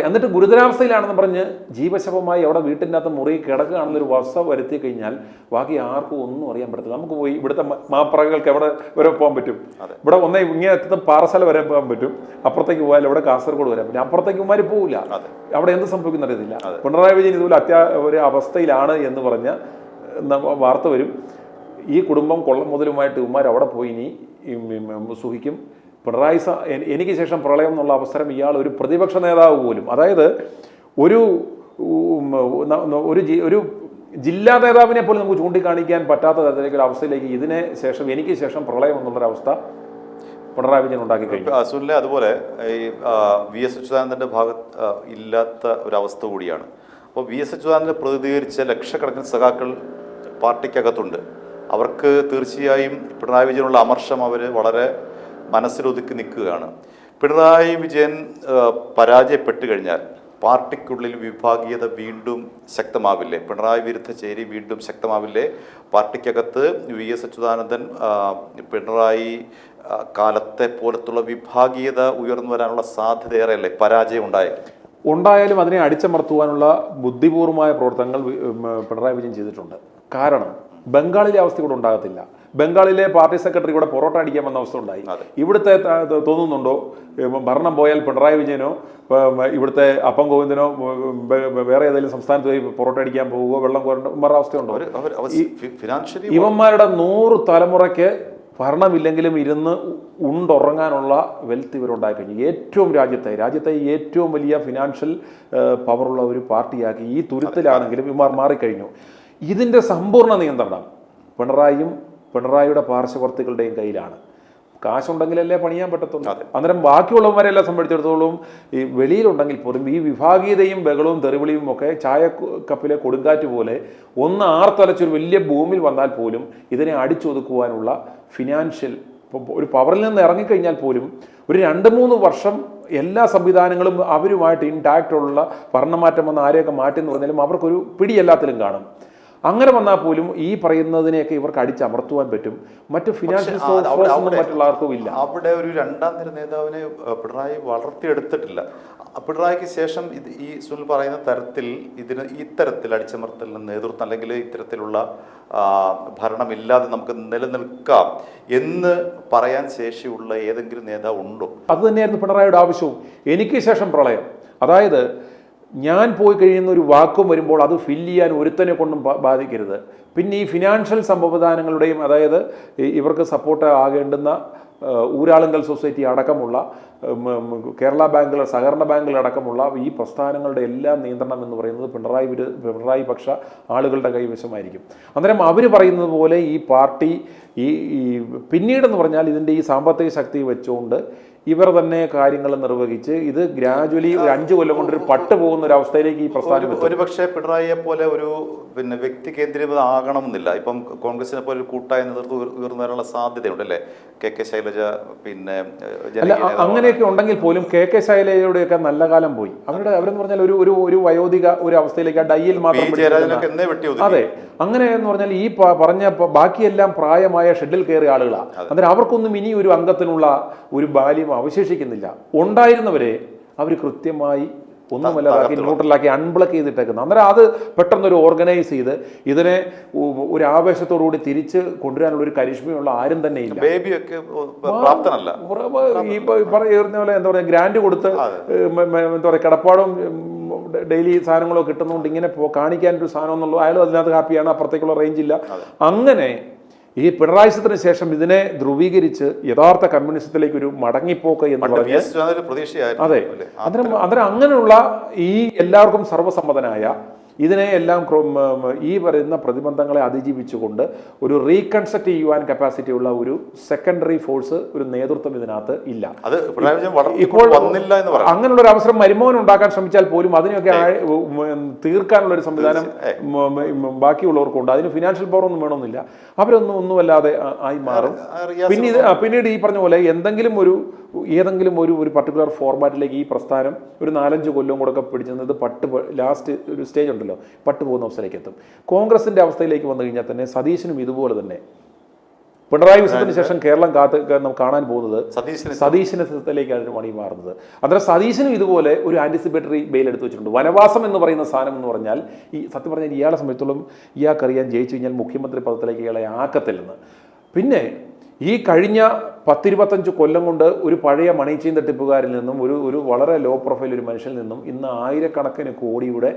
എന്നിട്ട് ഗുരുതരാവസ്ഥയിലാണെന്ന് പറഞ്ഞ് ജീവശവമായി അവിടെ വീട്ടിൻ്റെ അകത്ത് മുറി കിടക്കുകയാണെന്നൊരു വസ്തു വരുത്തി കഴിഞ്ഞാൽ ബാക്കി ആർക്കും ഒന്നും അറിയാൻ പറ്റത്തില്ല. നമുക്ക് പോയി ഇവിടുത്തെ മാപ്രകൾക്ക് എവിടെ വരെ പോകാൻ പറ്റും? ഇവിടെ ഇങ്ങനത്തെ പാറശാല വരെ പോകാൻ പറ്റും, അപ്പുറത്തേക്ക് പോയാൽ ഇവിടെ കാസർഗോഡ് വരാൻ പറ്റും, അപ്പുറത്തേക്ക് ഉമ്മാര് പോകില്ല. അവിടെ എന്ത് സംഭവിക്കുന്ന അറിയത്തില്ല. പിണറായി വിജയൻ ഇതുപോലെ ഒരു അവസ്ഥയിലാണ് എന്ന് പറഞ്ഞ വാർത്ത വരും. ഈ കുടുംബം കൊള്ളം മുതലുമായിട്ട് ഉമ്മാർ അവിടെ പോയി ഇനി സുഖിക്കും. പിണറായി എനിക്ക് ശേഷം പ്രളയം എന്നുള്ള അവസരം ഇയാൾ ഒരു പ്രതിപക്ഷ നേതാവ് പോലും, അതായത് ഒരു ജില്ലാ നേതാവിനെ പോലും നമുക്ക് ചൂണ്ടിക്കാണിക്കാൻ പറ്റാത്ത തരത്തിലേക്കൊരു അവസ്ഥയിലേക്ക് ഇതിന് ശേഷം എനിക്ക് ശേഷം പ്രളയം എന്നുള്ളൊരവസ്ഥ പിണറായി വിജയൻ ഉണ്ടാക്കി കഴിഞ്ഞു. അസുലിനെ അതുപോലെ ഈ VS അച്യുതാനന്ദൻ്റെ ഭാഗത്ത് ഇല്ലാത്ത ഒരവസ്ഥ കൂടിയാണ്. അപ്പോൾ VS അച്യുതാനന്ദനെ പ്രതിനിധീകരിച്ച ലക്ഷക്കണക്കിന് സഖാക്കൾ പാർട്ടിക്കകത്തുണ്ട്. അവർക്ക് തീർച്ചയായും പിണറായി വിജയനുള്ള അമർഷം അവർ വളരെ മനസ്സിലൊതുക്കി നിൽക്കുകയാണ്. പിണറായി വിജയൻ പരാജയപ്പെട്ടു കഴിഞ്ഞാൽ പാർട്ടിക്കുള്ളിൽ വിഭാഗീയത വീണ്ടും ശക്തമാവില്ലേ? പിണറായി വിരുദ്ധ ചേരി വീണ്ടും ശക്തമാവില്ലേ? പാർട്ടിക്കകത്ത് VS അച്യുതാനന്ദൻ പിണറായി കാലത്തെ പോലത്തുള്ള വിഭാഗീയത ഉയർന്നു വരാനുള്ള സാധ്യത ഏറെയല്ലേ പരാജയം ഉണ്ടായത്? ഉണ്ടായാലും അതിനെ അടിച്ചമർത്തുവാനുള്ള ബുദ്ധിപൂർവമായ പ്രവർത്തനങ്ങൾ പിണറായി വിജയൻ ചെയ്തിട്ടുണ്ട്. കാരണം ബംഗാളിലെ അവസ്ഥ കൂടെ ഉണ്ടാകത്തില്ല. ബംഗാളിലെ പാർട്ടി സെക്രട്ടറി കൂടെ പൊറോട്ട അടിക്കാൻ വന്ന അവസ്ഥ ഉണ്ടായി. ഇവിടുത്തെ തോന്നുന്നുണ്ടോ ഭരണം പോയാൽ പിണറായി വിജയനോ ഇവിടുത്തെ അപ്പം ഗോവിന്ദനോ വേറെ ഏതെങ്കിലും സംസ്ഥാനത്ത് പോയി പൊറോട്ട അടിക്കാൻ പോവുകയോ വെള്ളം കോരേണ്ട അവസ്ഥയുണ്ടോ? ഇവന്മാരുടെ 100 തലമുറയ്ക്ക് ഭരണമില്ലെങ്കിലും ഇരുന്ന് ഉണ്ടുറങ്ങാനുള്ള വെൽത്ത് ഇവരുണ്ടായി കഴിഞ്ഞു. ഏറ്റവും രാജ്യത്തെ ഏറ്റവും വലിയ ഫിനാൻഷ്യൽ പവറുള്ള ഒരു പാർട്ടിയാക്കി ഈ തുരുത്തിലാണെങ്കിലും ഇവർ മാറിക്കഴിഞ്ഞു. ഇതിൻ്റെ സമ്പൂർണ്ണ നിയന്ത്രണം പിണറായിയുടെ പാർശ്വവർത്തികളുടെയും കയ്യിലാണ്. കാശുണ്ടെങ്കിലല്ലേ പണിയാൻ പറ്റത്തുള്ളൂ. അന്നേരം ബാക്കിയുള്ളവരെല്ലാം സംബന്ധിച്ചിടത്തോളം ഈ വെളിയിലുണ്ടെങ്കിൽ പോലും ഈ വിഭാഗീയതയും ബഹളവും തെറിവിളിയും ഒക്കെ ചായക്കപ്പിലെ കൊടുങ്കാറ്റ് പോലെ ഒന്ന് ആർത്തലച്ചൊരു വലിയ ഭൂമിയിൽ വന്നാൽ പോലും ഇതിനെ അടിച്ചൊതുക്കുവാനുള്ള ഫിനാൻഷ്യൽ ഒരു പവറിൽ നിന്ന് ഇറങ്ങിക്കഴിഞ്ഞാൽ പോലും ഒരു 2-3 വർഷം എല്ലാ സംവിധാനങ്ങളും അവരുമായിട്ട് ഇൻടാക്റ്റ് ഉള്ള ഭരണമാറ്റം വന്ന ആരെയൊക്കെ മാറ്റി എന്ന് പറഞ്ഞാലും അവർക്കൊരു പിടിയെല്ലാത്തിലും കാണും. അങ്ങനെ വന്നാൽ പോലും ഈ പറയുന്നതിനെയൊക്കെ ഇവർക്ക് അടിച്ചമർത്തുവാൻ പറ്റും. മറ്റു ഫിനാൻഷ്യൽ മറ്റുള്ള ആർക്കും ഇല്ല. അവിടെ ഒരു 2ാം നിര നേതാവിനെ പിണറായി വളർത്തിയെടുത്തിട്ടില്ല. പിണറായിക്ക് ശേഷം ഈ സുനിൽ പറയുന്ന തരത്തിൽ ഇത്തരത്തിൽ അടിച്ചമർത്തലിന് നേതൃത്വം അല്ലെങ്കിൽ ഇത്തരത്തിലുള്ള ഭരണമില്ലാതെ നമുക്ക് നിലനിൽക്കാം എന്ന് പറയാൻ ശേഷിയുള്ള ഏതെങ്കിലും നേതാവ് ഉണ്ടോ? അത് തന്നെയായിരുന്നു പിണറായിയുടെ ആവശ്യവും. എനിക്ക് ശേഷം പ്രളയം, അതായത് ഞാൻ പോയി കഴിയുന്ന ഒരു വാക്കും വരുമ്പോൾ അത് ഫില്ല് ചെയ്യാൻ ഒരുത്തനെ കൊണ്ടും ബാധിക്കരുത്. പിന്നെ ഈ ഫിനാൻഷ്യൽ സംവിധാനങ്ങളുടെയും അതായത് ഇവർക്ക് സപ്പോർട്ട് ആകേണ്ടുന്ന ഊരാളുങ്കൽ സൊസൈറ്റി അടക്കമുള്ള കേരള ബാങ്കുകൾ, സഹകരണ ബാങ്കുകൾ അടക്കമുള്ള ഈ പ്രസ്ഥാനങ്ങളുടെ എല്ലാം നിയന്ത്രണം എന്ന് പറയുന്നത് പിണറായി പക്ഷ ആളുകളുടെ കൈവശമായിരിക്കും. അന്നേരം അവർ പറയുന്നത് പോലെ ഈ പാർട്ടി ഈ പിന്നീടെന്ന് പറഞ്ഞാൽ ഇതിൻ്റെ ഈ സാമ്പത്തിക ശക്തി വെച്ചുകൊണ്ട് ഇവർ തന്നെ കാര്യങ്ങൾ നിർവഹിച്ച് ഇത് ഗ്രാജുവലി ഒരു 5 കൊല്ലം കൊണ്ടൊരു പട്ട് പോകുന്ന ഒരു അവസ്ഥയിലേക്ക് ഈ പ്രസ്ഥാനം ഒരുപക്ഷെ പിണറായിയെ പോലെ ഒരു വ്യക്തി കേന്ദ്രീകൃത ആകണമെന്നില്ല. ഇപ്പം കോൺഗ്രസിനെ പോലെ ഒരു കൂട്ടായ നേതൃത്വം ഉയർന്നു വരാനുള്ള സാധ്യതയുണ്ട് അല്ലേ? കെ ശൈലജ പിന്നെ അങ്ങനെയൊക്കെ ഉണ്ടെങ്കിൽ പോലും കെ ശൈലജയുടെയൊക്കെ നല്ല കാലം പോയി. അവരെന്ന് പറഞ്ഞാൽ ഒരു വയോധിക ഒരു അവസ്ഥയിലേക്ക് ആ ഡയ്യിൽ മാത്രം. അതെ, അങ്ങനെ എന്ന് പറഞ്ഞാൽ ഈ പറഞ്ഞ ബാക്കിയെല്ലാം പ്രായമായ ഷെഡിൽ കയറിയ ആളുകളാണ്. അന്നേരം അവർക്കൊന്നും ഇനി ഒരു അംഗത്തിനുള്ള ഒരു ബാല്യം അവശേഷിക്കുന്നില്ല. ഉണ്ടായിരുന്നവരെ അവർ കൃത്യമായി ഒന്നുമല്ലാതാക്കി ന്യൂട്രലാക്കി അൺബ്ലോക്ക് ചെയ്തിട്ടേക്കുന്നത്. അന്നേരം അത് പെട്ടെന്നൊരു ഓർഗനൈസ് ചെയ്ത് ഇതിനെ ഒരു ആവേശത്തോടുകൂടി തിരിച്ച് കൊണ്ടുവരാനുള്ള ഒരു കരിഷ്മയുള്ള ആരും തന്നെ ഇല്ല. ഈ പറയുന്ന പോലെ എന്താ പറയുക, ഗ്രാൻഡ് കൊടുത്ത് എന്താ പറയുക കിടപ്പാടും ഡെയിലി സാധനങ്ങളോ കിട്ടുന്നതുകൊണ്ട് ഇങ്ങനെ കാണിക്കാനൊരു സാധനം എന്നുള്ളൂ. അയാളും അതിനകത്ത് ഹാപ്പിയാണ്, അപ്പുറത്തേക്കുള്ള റേഞ്ച് ഇല്ല. അങ്ങനെ ഈ പിണറായിസത്തിന് ശേഷം ഇതിനെ ധ്രുവീകരിച്ച് യഥാർത്ഥ കമ്മ്യൂണിസത്തിലേക്ക് ഒരു മടങ്ങിപ്പോക്ക് എന്ന് പറഞ്ഞ് അതെ, അന്നേരം അങ്ങനെയുള്ള ഈ എല്ലാവർക്കും സർവ്വസമ്മതനായ ഇതിനെ എല്ലാം ഈ പറയുന്ന പ്രതിബന്ധങ്ങളെ അതിജീവിച്ചുകൊണ്ട് ഒരു റീകൺസ്ട്രക്ട് ചെയ്യുവാൻ കപ്പാസിറ്റി ഉള്ള ഒരു സെക്കൻഡറി ഫോഴ്സ്, ഒരു നേതൃത്വം ഇതിനകത്ത് ഇല്ല. ഇപ്പോൾ അങ്ങനെയുള്ള ഒരു അവസരം മരുമോൻ ഉണ്ടാക്കാൻ ശ്രമിച്ചാൽ പോലും അതിനെയൊക്കെ തീർക്കാനുള്ള ഒരു സംവിധാനം ബാക്കിയുള്ളവർക്കുണ്ട്. അതിന് ഫിനാൻഷ്യൽ പവർ ഒന്നും വേണമെന്നില്ല. ഒന്നുമല്ലാതെ ആയി മാറും. പിന്നീട് ഈ പറഞ്ഞ പോലെ ഏതെങ്കിലും ഒരു പർട്ടിക്കുലർ ഫോർമാറ്റിലേക്ക് ഈ പ്രസ്ഥാനം ഒരു 4-5 കൊല്ലം കൂടെ പിടിച്ചത് ലാസ്റ്റ് ഒരു സ്റ്റേജ് ഉണ്ടല്ലോ, പോകുന്ന അവസ്ഥയിലേക്ക് എത്തും. കോൺഗ്രസിന്റെ അവസ്ഥയിലേക്ക് വന്നു കഴിഞ്ഞാൽ തന്നെ സതീശനും ഇതുപോലെ തന്നെ പിണറായി വിജയത്തിന് ശേഷം കേരളം കാണാൻ പോകുന്നത് സതീശനത്തിലേക്കാണ് മണി മാറുന്നത്. അന്നേരം സതീശനും ഇതുപോലെ ഒരു ആന്റിസിപ്പേറ്ററി ബെയിൽ എടുത്ത് വെച്ചിട്ടുണ്ട്. വനവാസം എന്ന് പറയുന്ന സാധനം എന്ന് പറഞ്ഞാൽ സത്യം പറഞ്ഞാൽ ഇയാളെ സംബന്ധിച്ചോളം ഇയാൾക്കറിയാൻ ജയിച്ചു കഴിഞ്ഞാൽ മുഖ്യമന്ത്രി പദത്തിലേക്ക് ഇയാളെ ആക്കത്തില്ലെന്ന്. പിന്നെ ഈ കഴിഞ്ഞ 10-25 കൊല്ലം കൊണ്ട് ഒരു പഴയ മണിച്ചീൻ തട്ടിപ്പുകാരിൽ നിന്നും ഒരു വളരെ ലോ പ്രൊഫൈൽ ഒരു മനുഷ്യനിൽ നിന്നും ഇന്ന് 1000-കണക്കിന് കോടിയുടെ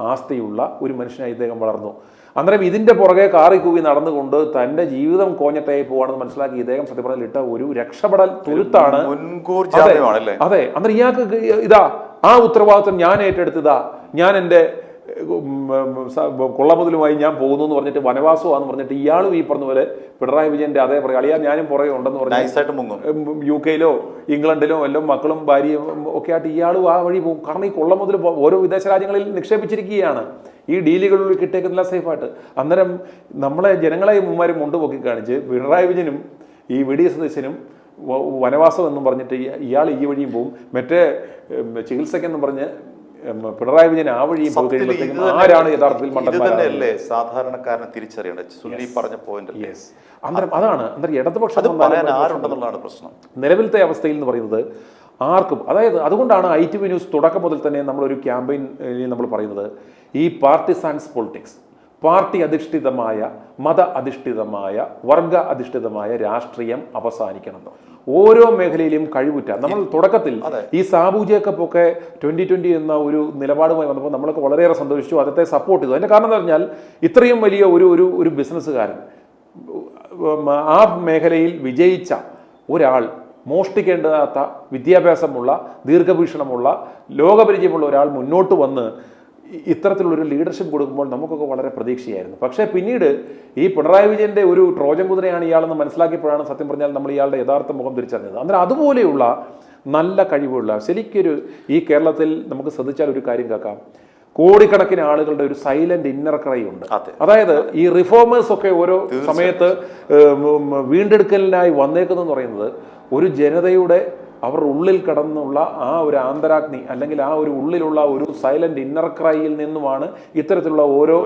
ആസ്തിയുള്ള ഒരു മനുഷ്യനായി ഇദ്ദേഹം വളർന്നു. അന്നേരം ഇതിന്റെ പുറകെ കാറി കൂവി നടന്നുകൊണ്ട് തന്റെ ജീവിതം കോഞ്ഞട്ടായി പോവാണെന്ന് മനസ്സിലാക്കി ഇദ്ദേഹം സത്യം പറഞ്ഞാൽ ഇട്ട ഒരു രക്ഷപ്പെടൽ തുരുത്താണ്. അതെ, അന്നേരം ഇയാൾക്ക് ആ ഉത്തരവാദിത്വം ഞാൻ ഏറ്റെടുത്തതാ, ഞാൻ എൻ്റെ കൊള്ളമുതലുമായി ഞാൻ പോകുന്നു എന്ന് പറഞ്ഞിട്ട് വനവാസമാണെന്ന് പറഞ്ഞിട്ട് ഇയാളും ഈ പറഞ്ഞ പോലെ പിണറായി വിജയന്റെ അതേ പറയും അളിയാ ഞാനും പുറകെ ഉണ്ടെന്ന് പറഞ്ഞാൽ UK-ലോ ഇംഗ്ലണ്ടിലോ എല്ലാം മക്കളും ഭാര്യയും ഒക്കെ ആയിട്ട് ഇയാളും ആ വഴി പോകും. കാരണം ഈ കൊള്ളമുതൽ ഓരോ വിദേശ രാജ്യങ്ങളിൽ നിക്ഷേപിച്ചിരിക്കുകയാണ്. ഈ ഡീലുകളിൽ കിട്ടിയേക്കുന്നില്ല സേഫായിട്ട്. അന്നേരം ജനങ്ങളെ മുമ്മാരും മുണ്ടുപൊക്കി കാണിച്ച് പിണറായി വിജയനും ഈ VDS സദസ്യനും വനവാസം എന്നും പറഞ്ഞിട്ട് ഇയാൾ ഈ വഴിയും പോകും. മറ്റേ ചികിത്സക്കെന്നും പറഞ്ഞ് പിണറായി വിജയൻ ആ വഴിയും പോയി കഴിയുമ്പോഴത്തേക്കും ആരാണ് യഥാർത്ഥത്തിൽ മണ്ടന്മാരല്ലേ സാധാരണക്കാരനെ തിരിച്ചറിയേണ്ടത്? സുനിൽ പറഞ്ഞ പോയിന്റ് അതാണ് ഇടതുപക്ഷം പ്രശ്നം. നിലവിലത്തെ അവസ്ഥയിൽ എന്ന് പറയുന്നത് ആർക്കും. അതായത് അതുകൊണ്ടാണ് ITV ന്യൂസ് തുടക്കം മുതൽ തന്നെ നമ്മളൊരു ക്യാമ്പയിൻ നമ്മൾ പറയുന്നത്, ഈ പാർട്ടിസാൻസ് പൊളിറ്റിക്സ്, പാർട്ടി അധിഷ്ഠിതമായ, മത അധിഷ്ഠിതമായ, വർഗ അധിഷ്ഠിതമായ രാഷ്ട്രീയം അവസാനിക്കണം. ഓരോ മേഖലയിലും കഴിവുറ്റ നമ്മൾ തുടക്കത്തിൽ ഈ സാബു ജേക്കബ് ഒക്കെ 2020 എന്ന ഒരു നിലപാടുമായി വന്നപ്പോൾ നമ്മളൊക്കെ വളരെയേറെ സന്തോഷിച്ചു, അതത്തെ സപ്പോർട്ട് ചെയ്തു. അതിൻ്റെ കാരണം എന്ന് പറഞ്ഞാൽ ഇത്രയും വലിയ ഒരു ബിസിനസ്സുകാരൻ, ആ മേഖലയിൽ വിജയിച്ച ഒരാൾ, മോഷ്ടിക്കേണ്ടാത്ത വിദ്യാഭ്യാസമുള്ള, ദീർഘവീക്ഷണമുള്ള, ലോകപരിചയമുള്ള ഒരാൾ മുന്നോട്ട് വന്ന് ഇത്തരത്തിലുള്ളൊരു ലീഡർഷിപ്പ് കൊടുക്കുമ്പോൾ നമുക്കൊക്കെ വളരെ പ്രതീക്ഷയായിരുന്നു. പക്ഷേ പിന്നീട് ഈ പിണറായി വിജയൻ്റെ ഒരു ട്രോജൻ കുതിരയാണ് ഇയാളെന്ന് മനസ്സിലാക്കിയപ്പോഴാണ് സത്യം പറഞ്ഞാൽ നമ്മൾ ഇയാളുടെ യഥാർത്ഥ മുഖം തിരിച്ചറിഞ്ഞത്. അന്നേരം അതുപോലെയുള്ള നല്ല കഴിവുള്ള, ശരിക്കൊരു ഈ കേരളത്തിൽ നമുക്ക് ശ്രദ്ധിച്ചാൽ ഒരു കാര്യം കേൾക്കാം, കോടിക്കണക്കിന് ആളുകളുടെ ഒരു സൈലന്റ് ഇന്നർ ക്രൈ ഉണ്ട്. അതായത് ഈ റിഫോമേഴ്സ് ഒക്കെ ഓരോ സമയത്ത് വീണ്ടെടുക്കലിനായി വന്നേക്കുന്നതെന്ന് പറയുന്നത് ഒരു ജനതയുടെ അവരുടെ ഉള്ളിൽ കടന്നുള്ള ആ ഒരു ആന്തരാഗ്നി, അല്ലെങ്കിൽ ആ ഒരു ഉള്ളിലുള്ള ഒരു സൈലന്റ് ഇന്നർ ക്രൈയിൽ നിന്നുമാണ് ഇത്തരത്തിലുള്ള ഓരോ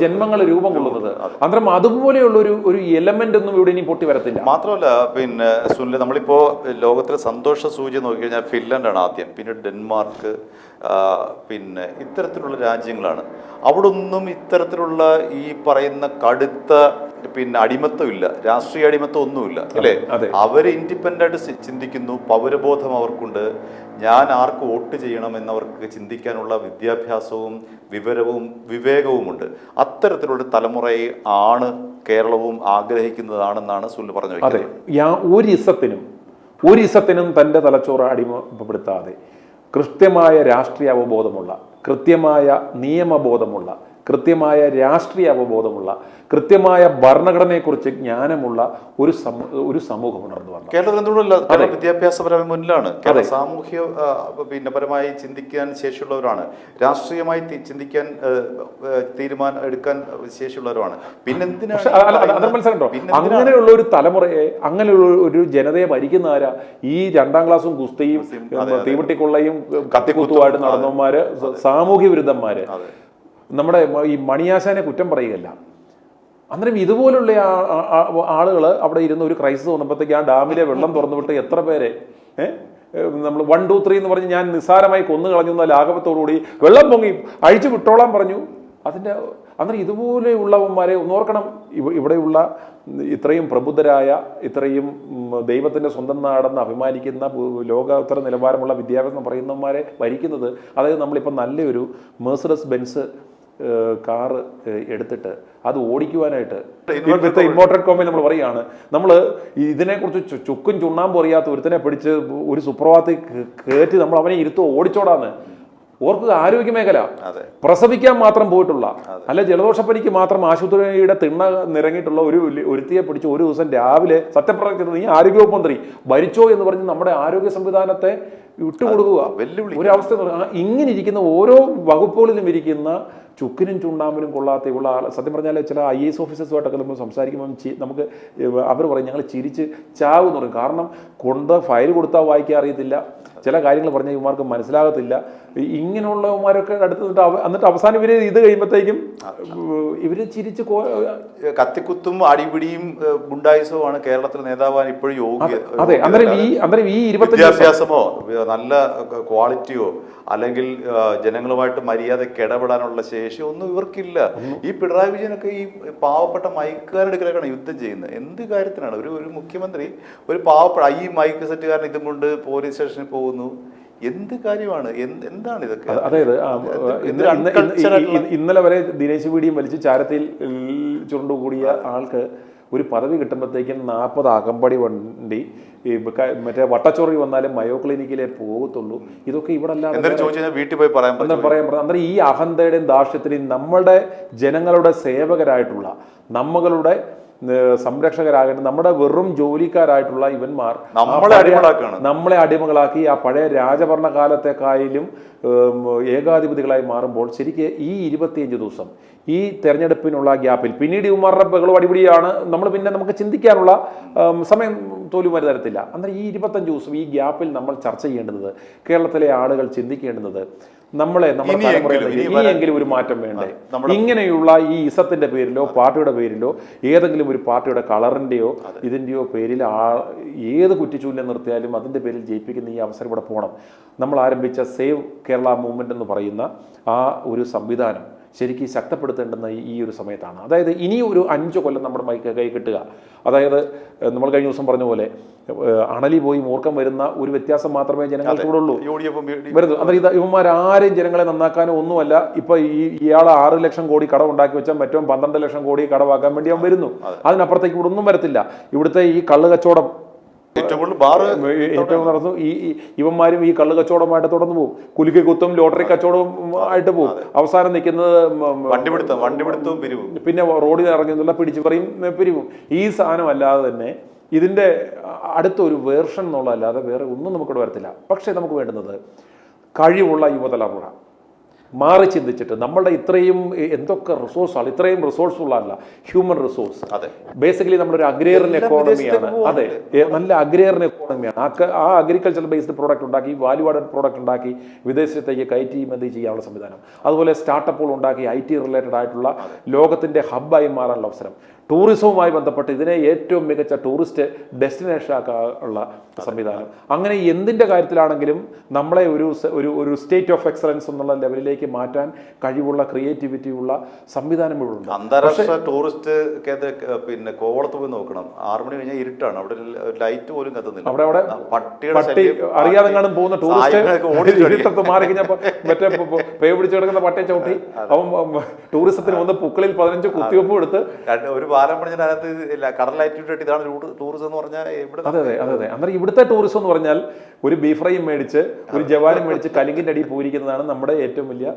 ജന്മങ്ങൾ രൂപം കൊള്ളുന്നത്. അന്നേരം അതുപോലെയുള്ള ഒരു എലമെന്റ് ഒന്നും ഇവിടെ ഇനി പൊട്ടി വരത്തില്ല. മാത്രമല്ല, പിന്നെ സുനിൽ, നമ്മളിപ്പോ ലോകത്തിലെ സന്തോഷ സൂചി നോക്കിക്കഴിഞ്ഞാൽ ഫിൻലൻഡാണ് ആദ്യം, പിന്നീട് ഡെൻമാർക്ക്, പിന്നെ ഇത്തരത്തിലുള്ള രാജ്യങ്ങളാണ്. അവിടെ ഒന്നും ഇത്തരത്തിലുള്ള ഈ പറയുന്ന കടുത്ത പിന്നെ അടിമത്തമില്ല, രാഷ്ട്രീയ അടിമത്തം ഒന്നുമില്ല, അല്ലേ? അവര് ഇൻഡിപെൻഡന്റ് ആയിട്ട് ചിന്തിക്കുന്നു, പൗരബോധം അവർക്കുണ്ട്, ഞാൻ ആർക്ക് വോട്ട് ചെയ്യണം എന്നവർക്ക് ചിന്തിക്കാനുള്ള വിദ്യാഭ്യാസവും വിവേകവുമുണ്ട്. അത്തരത്തിലുള്ള തലമുറയെ ആണ് കേരളവും ആഗ്രഹിക്കുന്നതാണെന്നാണ് സുനിൽ പറഞ്ഞു. അതെ, ഒരു ഇസത്തിനും തൻ്റെ തലച്ചോറ് അടിമപ്പെടുത്താതെ കൃത്യമായ രാഷ്ട്രീയ അവബോധമുള്ള, കൃത്യമായ നിയമബോധമുള്ള, കൃത്യമായ രാഷ്ട്രീയ അവബോധമുള്ള, കൃത്യമായ ഭരണഘടനയെക്കുറിച്ച് ജ്ഞാനമുള്ള ഒരു സമൂഹം ഉണർന്നു വന്നു. കേരളത്തിൽ എന്തുകൊണ്ടല്ല വിദ്യാഭ്യാസപരമായി മുന്നിലാണ്. സാമൂഹ്യ പിന്നെ പരമായി ചിന്തിക്കാൻ ശേഷിയുള്ളവരാണ്, രാഷ്ട്രീയമായി ചിന്തിക്കാൻ തീരുമാനം എടുക്കാൻ ശേഷിയുള്ളവരാണ്. അങ്ങനെയുള്ള ഒരു തലമുറയെ, അങ്ങനെയുള്ള ഒരു ജനതയെ ഭരിക്കുന്ന ആരാ? ഈ 2ാം ക്ലാസ്സും ഗുസ്തിയും തീവട്ടിക്കൊള്ളയും കത്തിക്കുത്തുമായിട്ട് നടന്നവന്മാര്, സാമൂഹ്യ വിരുദ്ധന്മാര്. നമ്മുടെ ഈ മണിയാശാനെ കുറ്റം പറയുകയല്ല. അന്നേരം ഇതുപോലുള്ള ആളുകൾ അവിടെ ഇരുന്ന് ഒരു ക്രൈസിസ് വന്നപ്പോഴത്തേക്ക് ആ ഡാമിലെ വെള്ളം തുറന്നു വിട്ട് എത്ര പേരെ നമ്മൾ 1, 2, 3 എന്ന് പറഞ്ഞ് ഞാൻ നിസ്സാരമായി കൊന്നു കളഞ്ഞു എന്ന ലാഘവത്തോടുകൂടി വെള്ളം പൊങ്ങി അഴിച്ചു വിട്ടോളാൻ പറഞ്ഞു. അന്നേരം ഇതുപോലെയുള്ളവന്മാരെ ഒന്നോർക്കണം. ഇവിടെയുള്ള ഇത്രയും പ്രബുദ്ധരായ, ഇത്രയും ദൈവത്തിൻ്റെ സ്വന്തം നാടെന്ന് അഭിമാനിക്കുന്ന, ലോകോത്തര നിലവാരമുള്ള വിദ്യാഭ്യാസം പറയുന്നവന്മാരെ ഭരിക്കുന്നത്, അതായത് നമ്മളിപ്പോൾ നല്ലൊരു മെഴ്സിഡസ് ബെൻസ് കാറ് എടുത്തിട്ട് അത് ഓടിക്കുവാനായിട്ട് വിത്ത് ഇൻവെർട്ടഡ് കോമയിൽ നമ്മൾ പറയുകയാണ്. നമ്മൾ ഇതിനെക്കുറിച്ച് ചുക്കും ചുണ്ണാമ്പും അറിയാത്ത ഒരുത്തനെ പിടിച്ച് ഒരു സുപ്രഭാതത്തിൽ കയറ്റി നമ്മൾ അവനെ ഇരുത്തോ ഓടിച്ചോടാന്ന് ഓർക്ക്. ആരോഗ്യ മേഖല പ്രസവിക്കാൻ മാത്രം പോയിട്ടുള്ള, അല്ലെ ജലദോഷപ്പനിക്ക് മാത്രം ആശുപത്രിയുടെ തിണ്ണ നിറങ്ങിയിട്ടുള്ള ഒരുത്തിയെ പിടിച്ച് ഒരു ദിവസം രാവിലെ സത്യപ്രതിജ്ഞ ചെയ്തത് ഈ ആരോഗ്യവകുപ്പ് മന്ത്രി ഭരിച്ചോ എന്ന് പറഞ്ഞ് നമ്മുടെ ആരോഗ്യ സംവിധാനത്തെ വിട്ടുകൊടുക്കുക. ഒരവസ്ഥ ഇങ്ങനെ ഇരിക്കുന്ന ഓരോ വകുപ്പുകളിലും ഇരിക്കുന്ന ചുക്കിനും ചുണ്ണാമ്പിനും കൊള്ളാത്ത ഉള്ള ആൾ. സത്യം പറഞ്ഞാൽ ചില IAS ഓഫീസേഴ്സുമായിട്ടൊക്കെ നമ്മൾ സംസാരിക്കുമ്പോൾ നമുക്ക് അവർ പറയും ഞങ്ങൾ ചിരിച്ച് ചാവെന്ന് പറയും. കാരണം ഫയൽ കൊടുത്താൽ വായിക്കാൻ അറിയത്തില്ല, ചില കാര്യങ്ങൾ പറഞ്ഞാൽ ഇവന്മാർക്ക് മനസ്സിലാകത്തില്ല. ഇങ്ങനെയുള്ളവന്മാരൊക്കെ എന്നിട്ട് അവസാനം ഇവര് ഇത് കഴിയുമ്പോഴത്തേക്കും ഇവര് ചിരിച്ച് കത്തിക്കുത്തും അടിപിടിയും ഗുണ്ടായുസവുമാണ് കേരളത്തിലെ നേതാവാൻ ഇപ്പോഴും യോഗ്യ. അതെ, അന്നേരം ഈ വിദ്യാഭ്യാസമോ നല്ല ക്വാളിറ്റിയോ അല്ലെങ്കിൽ ജനങ്ങളുമായിട്ട് മര്യാദയ്ക്ക് ഇടപെടാനുള്ള ശേഷി ഒന്നും ഇവർക്കില്ല. ഈ പിണറായി വിജയനൊക്കെ ഈ പാവപ്പെട്ട മൈക്കുകാരെടുക്കലൊക്കെയാണ് യുദ്ധം ചെയ്യുന്നത്. എന്ത് കാര്യത്തിനാണ് ഒരു മുഖ്യമന്ത്രി ഒരു പാവപ്പെട്ട ഈ മൈക്ക് സെറ്റുകാരൻ ഇതും കൊണ്ട് പോലീസ് സ്റ്റേഷനിൽ പോകുന്നു? എന്ത് കാര്യമാണ്? എന്താണ് ഇതൊക്കെ? അതായത് ഇന്നലെ വരെ ദിനേശ് വീടിയും വലിച്ച് ചാരത്തിൽ ചുരുണ്ടുകൂടിയ ആൾക്ക് ഒരു പദവി കിട്ടുമ്പോഴത്തേക്കും 40 അകമ്പടി വണ്ടി മറ്റേ വട്ടച്ചോറി വന്നാലും മയോ ക്ലിനിക്കിലേ പോകത്തുള്ളൂ. ഇതൊക്കെ ഇവിടെ അല്ലാതെ വീട്ടിൽ പോയി പറയാൻ. അന്നേരം ഈ അഹന്തയുടെയും ദാർഷ്ട്യത്തിന്റെയും നമ്മുടെ ജനങ്ങളുടെ സേവകരായിട്ടുള്ള, നമ്മളുടെ സംരക്ഷകരാകേണ്ട, നമ്മുടെ വെറും ജോലിക്കാരായിട്ടുള്ള ഇവന്മാർ നമ്മളെ അടിമകളാക്കി ആ പഴയ രാജഭരണ കാലത്തെക്കായാലും ഏകാധിപതികളായി മാറുമ്പോൾ ശരിക്ക് ഈ 25 ദിവസം ഈ തെരഞ്ഞെടുപ്പിനുള്ള ഗ്യാപ്പിൽ പിന്നീട് ഇവന്മാരുടെ ബഹളം അടിപിടിയാണ് നമുക്ക് ചിന്തിക്കാനുള്ള സമയം തോലും വരെ തരത്തില്ല. അന്നേരം ഈ 25 ദിവസം ഈ ഗ്യാപ്പിൽ നമ്മൾ ചർച്ച ചെയ്യേണ്ടത്, കേരളത്തിലെ ആളുകൾ ചിന്തിക്കേണ്ടുന്നത്, നമ്മുടെ തലമുറയിൽ ഇനിയെങ്കിലും ഒരു മാറ്റം വേണ്ടേ? ഇങ്ങനെയുള്ള ഈ ഇസത്തിന്റെ പേരിലോ പാർട്ടിയുടെ പേരിലോ ഏതെങ്കിലും ഒരു പാർട്ടിയുടെ കളറിന്റെയോ ഇതിന്റെയോ പേരിൽ ഏത് കുറ്റിച്ചൂലിനെ നിർത്തിയാലും അതിന്റെ പേരിൽ ജയിപ്പിക്കുന്ന ഈ അവസരം ഇവിടെ പോകണം. നമ്മൾ ആരംഭിച്ച സേവ് കേരള മൂവ്മെന്റ് എന്ന് പറയുന്ന ആ ഒരു സംവിധാനം ശരിക്കും ശക്തപ്പെടുത്തേണ്ടുന്ന ഈ ഒരു സമയത്താണ്. അതായത് ഇനി ഒരു 5 കൊല്ലം നമ്മുടെ കൈ കിട്ടുക. അതായത് നമ്മൾ കഴിഞ്ഞ ദിവസം പറഞ്ഞ പോലെ അണലി പോയി മൂർക്കം വരുന്ന ഒരു വ്യത്യാസം മാത്രമേ ജനങ്ങൾക്കൂടെ ഉള്ളൂ വരുന്നത്. അന്നേരം ഇവന്മാരാരും ജനങ്ങളെ നന്നാക്കാനോ ഒന്നുമല്ല. ഇപ്പൊ ഇയാൾ 6 ലക്ഷം കോടി കടം ഉണ്ടാക്കി വെച്ചാൽ മറ്റോ 12 ലക്ഷം കോടി കടമാക്കാൻ വേണ്ടി അവൻ വരുന്നു. അതിനപ്പുറത്തേക്ക് ഇവിടെ ഒന്നും വരത്തില്ല. ഇവിടുത്തെ ഈ കള്ള് കച്ചവടം ഏറ്റവും നടന്നു. ഇവന്മാരും ഈ കള്ള് കച്ചവടമായിട്ട് തുടർന്നു പോകും. കുലുക്കി കുത്തും ലോട്ടറി കച്ചവടവും ആയിട്ട് പോകും. അവസാനം നിൽക്കുന്നത് പിന്നെ റോഡിൽ ഇറങ്ങുന്നുള്ള പിടിച്ചു പറയും പിരിവും. ഈ സാധനം അല്ലാതെ തന്നെ ഇതിന്റെ അടുത്തൊരു വേർഷൻ എന്നുള്ളതല്ലാതെ വേറെ ഒന്നും നമുക്കിവിടെ വരത്തില്ല. പക്ഷേ നമുക്ക് വേണ്ടുന്നത് കഴിവുള്ള യുവതലമുറ മാറി ചിന്തിച്ചിട്ട് നമ്മളുടെ ഇത്രയും എന്തൊക്കെ റിസോഴ്സാണ്, ഇത്രയും റിസോഴ്സ്ഫുൾ അല്ല ഹ്യൂമൻ റിസോഴ്സ്. ബേസിക്കലി നമ്മളൊരു അഗ്രേറിയൻ എക്കോണമിയാണ്. അതെ, നല്ല അഗ്രേറിയൻ എക്കോണമിയാണ്. ആ അഗ്രികൾച്ചർ ബേസ്ഡ് പ്രോഡക്റ്റ് ഉണ്ടാക്കി, വാല്യൂ ആഡഡ് പ്രോഡക്റ്റ് ഉണ്ടാക്കി വിദേശത്തേക്ക് കയറ്റുമതി ചെയ്യാനുള്ള സംവിധാനം, അതുപോലെ സ്റ്റാർട്ടപ്പുകൾ ഉണ്ടാക്കി IT റിലേറ്റഡ് ആയിട്ടുള്ള ലോകത്തിന്റെ ഹബ്ബായി മാറാനുള്ള അവസരം, ടൂറിസവുമായി ബന്ധപ്പെട്ട് ഇതിനെ ഏറ്റവും മികച്ച ടൂറിസ്റ്റ് ഡെസ്റ്റിനേഷൻ ആക്കാനുള്ള സംവിധാനം. അങ്ങനെ എന്തിൻ്റെ കാര്യത്തിലാണെങ്കിലും നമ്മളെ ഒരു സ്റ്റേറ്റ് ഓഫ് എക്സലൻസ് എന്നുള്ള ലെവലിലേക്ക് മാറ്റാൻ കഴിവുള്ള ക്രിയേറ്റിവിറ്റി ഉള്ള സംവിധാനം ഇവിടെ ഉണ്ട്. അന്താരാഷ്ട്ര ടൂറിസ്റ്റ് പിന്നെ കോവളത്ത് പോയി നോക്കണം, 6 മണി കഴിഞ്ഞാൽ ഇരുട്ടാണ്, അവിടെ ലൈറ്റ് പോലും കത്തുന്നില്ല. അവിടെ പട്ടി അറിയാതെ കാണും പോകുന്ന ടൂറിസ്റ്റ് ഇരുട്ടത്ത് മാറി കഴിഞ്ഞപ്പോൾ മറ്റേ പേ പിടിച്ച് കിടക്കുന്ന പട്ടിയെ ചവിട്ടി അവൻ ടൂറിസത്തിന് വന്ന് പൂക്കളിൽ 15 കുത്തിവെപ്പും എടുത്ത് ഒരു പാലം പണിഞ്ഞതിനകത്ത് കടലായിട്ട് ഇതാണ് ടൂറിസം എന്ന് പറഞ്ഞാൽ. അതെ അതെ അതെ അതെ. അന്നേരം ഇവിടുത്തെ ടൂറിസം എന്ന് പറഞ്ഞാൽ ഒരു ബീഫ് ഫ്രൈയും മേടിച്ച് ഒരു ജവാനും മേടിച്ച് കലിങ്കിന്റെ അടിയിൽ പോയിരിക്കുന്നതാണ് നമ്മുടെ ഏറ്റവും വലിയ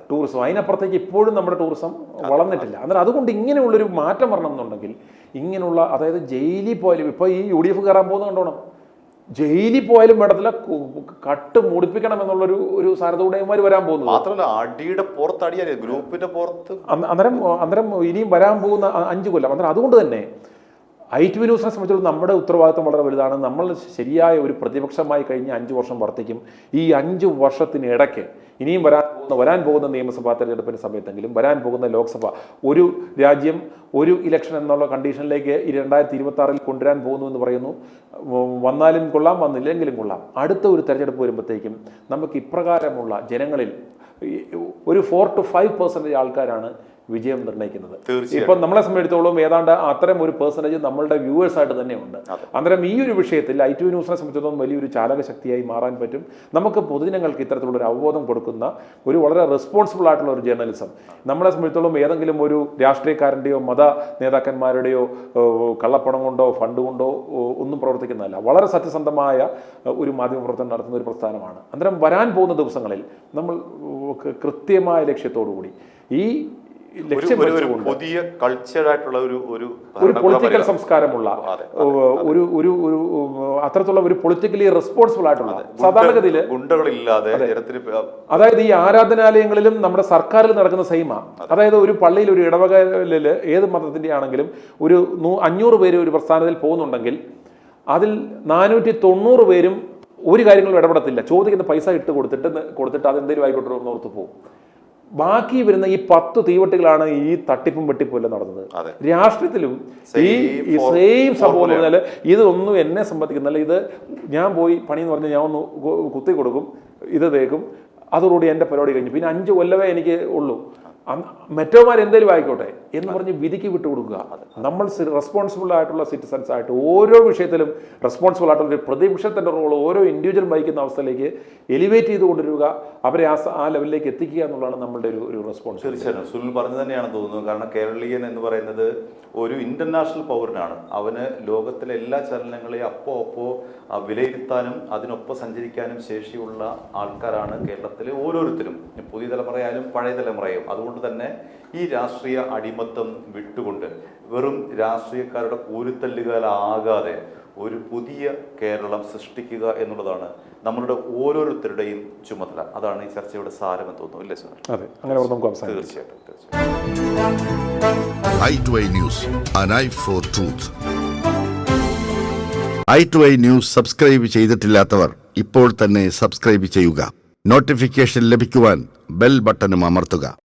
ടൂറിസം. അതിനപ്പുറത്തേക്ക് ഇപ്പോഴും നമ്മുടെ ടൂറിസം വളർന്നിട്ടില്ല. അന്നേരം അതുകൊണ്ട് ഇങ്ങനെയുള്ളൊരു മാറ്റം വരണം എന്നുണ്ടെങ്കിൽ ഇങ്ങനെയുള്ള, അതായത് ജയിലിൽ പോയാലും ഇപ്പൊ ഈ UDF കയറാൻ പോകുന്ന കണ്ടോണം, ജയിലിൽ പോയാലും വേണ്ടത്തില്ല, കട്ട് മൂടിപ്പിക്കണം എന്നുള്ളൊരു സാരഥൂടയന്മാർ വരാൻ പോകുന്നത്. മാത്രമല്ല അടിയുടെ പുറത്ത് അടിയാ ഗ്രൂപ്പിന്റെ പുറത്ത്. അന്നേരം ഇനിയും വരാൻ പോകുന്ന 5 കൊല്ലം. അന്നേരം അതുകൊണ്ട് തന്നെ ITV ന്യൂസിനെ സംബന്ധിച്ചിടത്തോളം നമ്മുടെ ഉത്തരവാദിത്വം വളരെ വലുതാണ്. നമ്മൾ ശരിയായ ഒരു പ്രതിപക്ഷമായി കഴിഞ്ഞ് 5 വർഷം വർത്തിക്കും. ഈ 5 വർഷത്തിനിടയ്ക്ക് ഇനിയും വരാൻ പോകുന്ന നിയമസഭാ തെരഞ്ഞെടുപ്പിൻ്റെ സമയത്തെങ്കിലും വരാൻ പോകുന്ന ലോക്സഭ ഒരു രാജ്യം ഒരു ഇലക്ഷൻ എന്നുള്ള കണ്ടീഷനിലേക്ക് 2026 കൊണ്ടുവരാൻ പോകുന്നു എന്ന് പറയുന്നു. വന്നാലും കൊള്ളാം, വന്നില്ലെങ്കിലും കൊള്ളാം. അടുത്ത ഒരു തെരഞ്ഞെടുപ്പ് വരുമ്പോഴത്തേക്കും നമുക്ക് ഇപ്രകാരമുള്ള ജനങ്ങളിൽ ഒരു 4 to 5% ആൾക്കാരാണ് വിജയം നിർണ്ണയിക്കുന്നത്. ഇപ്പം നമ്മളെ സംബന്ധിച്ചിടത്തോളം ഏതാണ്ട് അത്തരം ഒരു പെർസെൻറ്റേജ് നമ്മളുടെ വ്യൂവേഴ്സായിട്ട് തന്നെ ഉണ്ട്. അന്നേരം ഈ ഒരു വിഷയത്തിൽ ITV ന്യൂസിനെ സംബന്ധിച്ചിടത്തോളം വലിയൊരു ചാലക ശക്തിയായി മാറാൻ പറ്റും. നമുക്ക് പൊതുജനങ്ങൾക്ക് ഇത്തരത്തിലുള്ള ഒരു അവബോധം കൊടുക്കുന്ന ഒരു വളരെ റെസ്പോൺസിബിൾ ആയിട്ടുള്ള ഒരു ജേർണലിസം. നമ്മളെ സംബന്ധിച്ചിടത്തോളം ഏതെങ്കിലും ഒരു രാഷ്ട്രീയക്കാരൻ്റെയോ മത നേതാക്കന്മാരുടെയോ കള്ളപ്പണം കൊണ്ടോ ഫണ്ട് കൊണ്ടോ ഒന്നും പ്രവർത്തിക്കുന്നതല്ല. വളരെ സത്യസന്ധമായ ഒരു മാധ്യമപ്രവർത്തനം നടത്തുന്ന ഒരു പ്രസ്ഥാനമാണ്. അന്നേരം വരാൻ പോകുന്ന ദിവസങ്ങളിൽ നമ്മൾ കൃത്യമായ ലക്ഷ്യത്തോടുകൂടി ഈ പുതിയ കൾച്ചറായിട്ടുള്ള ഒരു പൊളിറ്റിക്കൽ സംസ്കാരമുള്ള ഒരു അത്തരത്തിലുള്ള ഒരു പൊളിറ്റിക്കലി റെസ്പോൺസിബിൾ ആയിട്ടുള്ള സാധാരണഗതിയിൽ ഗുണ്ടകളില്ലാതെ, അതായത് ഈ ആരാധനാലയങ്ങളിലും നമ്മുടെ സർക്കാരിൽ നടക്കുന്ന സെയിമ, അതായത് ഒരു പള്ളിയിൽ ഒരു ഇടവകയില് ഏത് മതത്തിന്റെ ആണെങ്കിലും ഒരു 500 പേര് ഒരു പ്രസ്ഥാനത്തിൽ പോകുന്നുണ്ടെങ്കിൽ അതിൽ 490 പേരും ഒരു കാര്യങ്ങളും ഇടപെടത്തില്ല. ചോദിക്കുന്ന പൈസ ഇട്ട് കൊടുത്തിട്ട് അതെന്തെങ്കിലും ആയിക്കോട്ടെ എന്ന് ഓർത്ത് പോകും. ബാക്കി വരുന്ന ഈ 10 തീവട്ടികളാണ് ഈ തട്ടിപ്പും വെട്ടിപ്പും എല്ലാം നടന്നത്. രാഷ്ട്രീയത്തിലും ഈ സെയിം സംഭവം എന്ന് പറഞ്ഞാൽ ഇതൊന്നും എന്നെ സംബന്ധിക്കുന്നില്ല. ഇത് ഞാൻ പോയി പണി എന്ന് പറഞ്ഞാൽ ഞാൻ ഒന്ന് കുത്തി കൊടുക്കും, ഇത് തേക്കും, അതോടുകൂടി എൻ്റെ പരിപാടി കഴിഞ്ഞു. പിന്നെ 5 കൊല്ലമേ എനിക്ക് ഉള്ളൂ, മറ്റോമാർ എന്തെങ്കിലും ആയിക്കോട്ടെ എന്ന് പറഞ്ഞ് വിധിക്ക് വിട്ടുകൊടുക്കുക. നമ്മൾ റെസ്പോൺസിബിൾ ആയിട്ടുള്ള സിറ്റിസൺസ് ആയിട്ട് ഓരോ വിഷയത്തിലും റെസ്പോൺസിബിൾ ആയിട്ടുള്ള ഒരു പ്രതിപക്ഷത്തിൻ്റെ റോൾ ഓരോ ഇൻഡിവിജ്വൽ വഹിക്കുന്ന അവസ്ഥയിലേക്ക് എലിവേറ്റ് ചെയ്ത് കൊണ്ടുവരിക, അവരെ ആ ലെവലിലേക്ക് എത്തിക്കുക എന്നുള്ളതാണ് നമ്മളുടെ ഒരു റെസ്പോൺസ്. തീർച്ചയായിട്ടും സുനിൽ പറഞ്ഞു തന്നെയാണ് തോന്നുന്നത്. കാരണം കേരളീയൻ എന്ന് പറയുന്നത് ഒരു ഇന്റർനാഷണൽ പൗരനാണ്. അവന് ലോകത്തിലെ എല്ലാ ചലനങ്ങളെയും അപ്പോ വിലയിരുത്താനും അതിനൊപ്പം സഞ്ചരിക്കാനും ശേഷിയുള്ള ആൾക്കാരാണ് കേരളത്തിലെ ഓരോരുത്തരും, പുതിയ തലമുറയായാലും പഴയ തലമുറയും. അതുകൊണ്ട് തന്നെ ഈ രാഷ്ട്രീയ അടിമത്തം വിട്ടുകൊണ്ട് വെറും രാഷ്ട്രീയക്കാരുടെ കൂലിത്തല്ലുകാലാകാതെ ഒരു പുതിയ കേരളം സൃഷ്ടിക്കുക എന്നുള്ളതാണ് നമ്മളുടെ ഓരോരുത്തരുടെയും ചുമതല. അതാണ് ഈ ചർച്ചയുടെ സാരമെന്ന് തോന്നുന്നു, അല്ലേ സുനിൽ? അതെ, അങ്ങനെ തീർച്ചയായിട്ടും. i2i News, an eye for truth. i2i news subscribe ചെയ്തിട്ടില്ലാത്തവർ ഇപ്പോൾ തന്നെ സബ്സ്ക്രൈബ് ചെയ്യുക. നോട്ടിഫിക്കേഷൻ ലഭിക്കുവാൻ ബെൽ ബട്ടണും അമർത്തുക.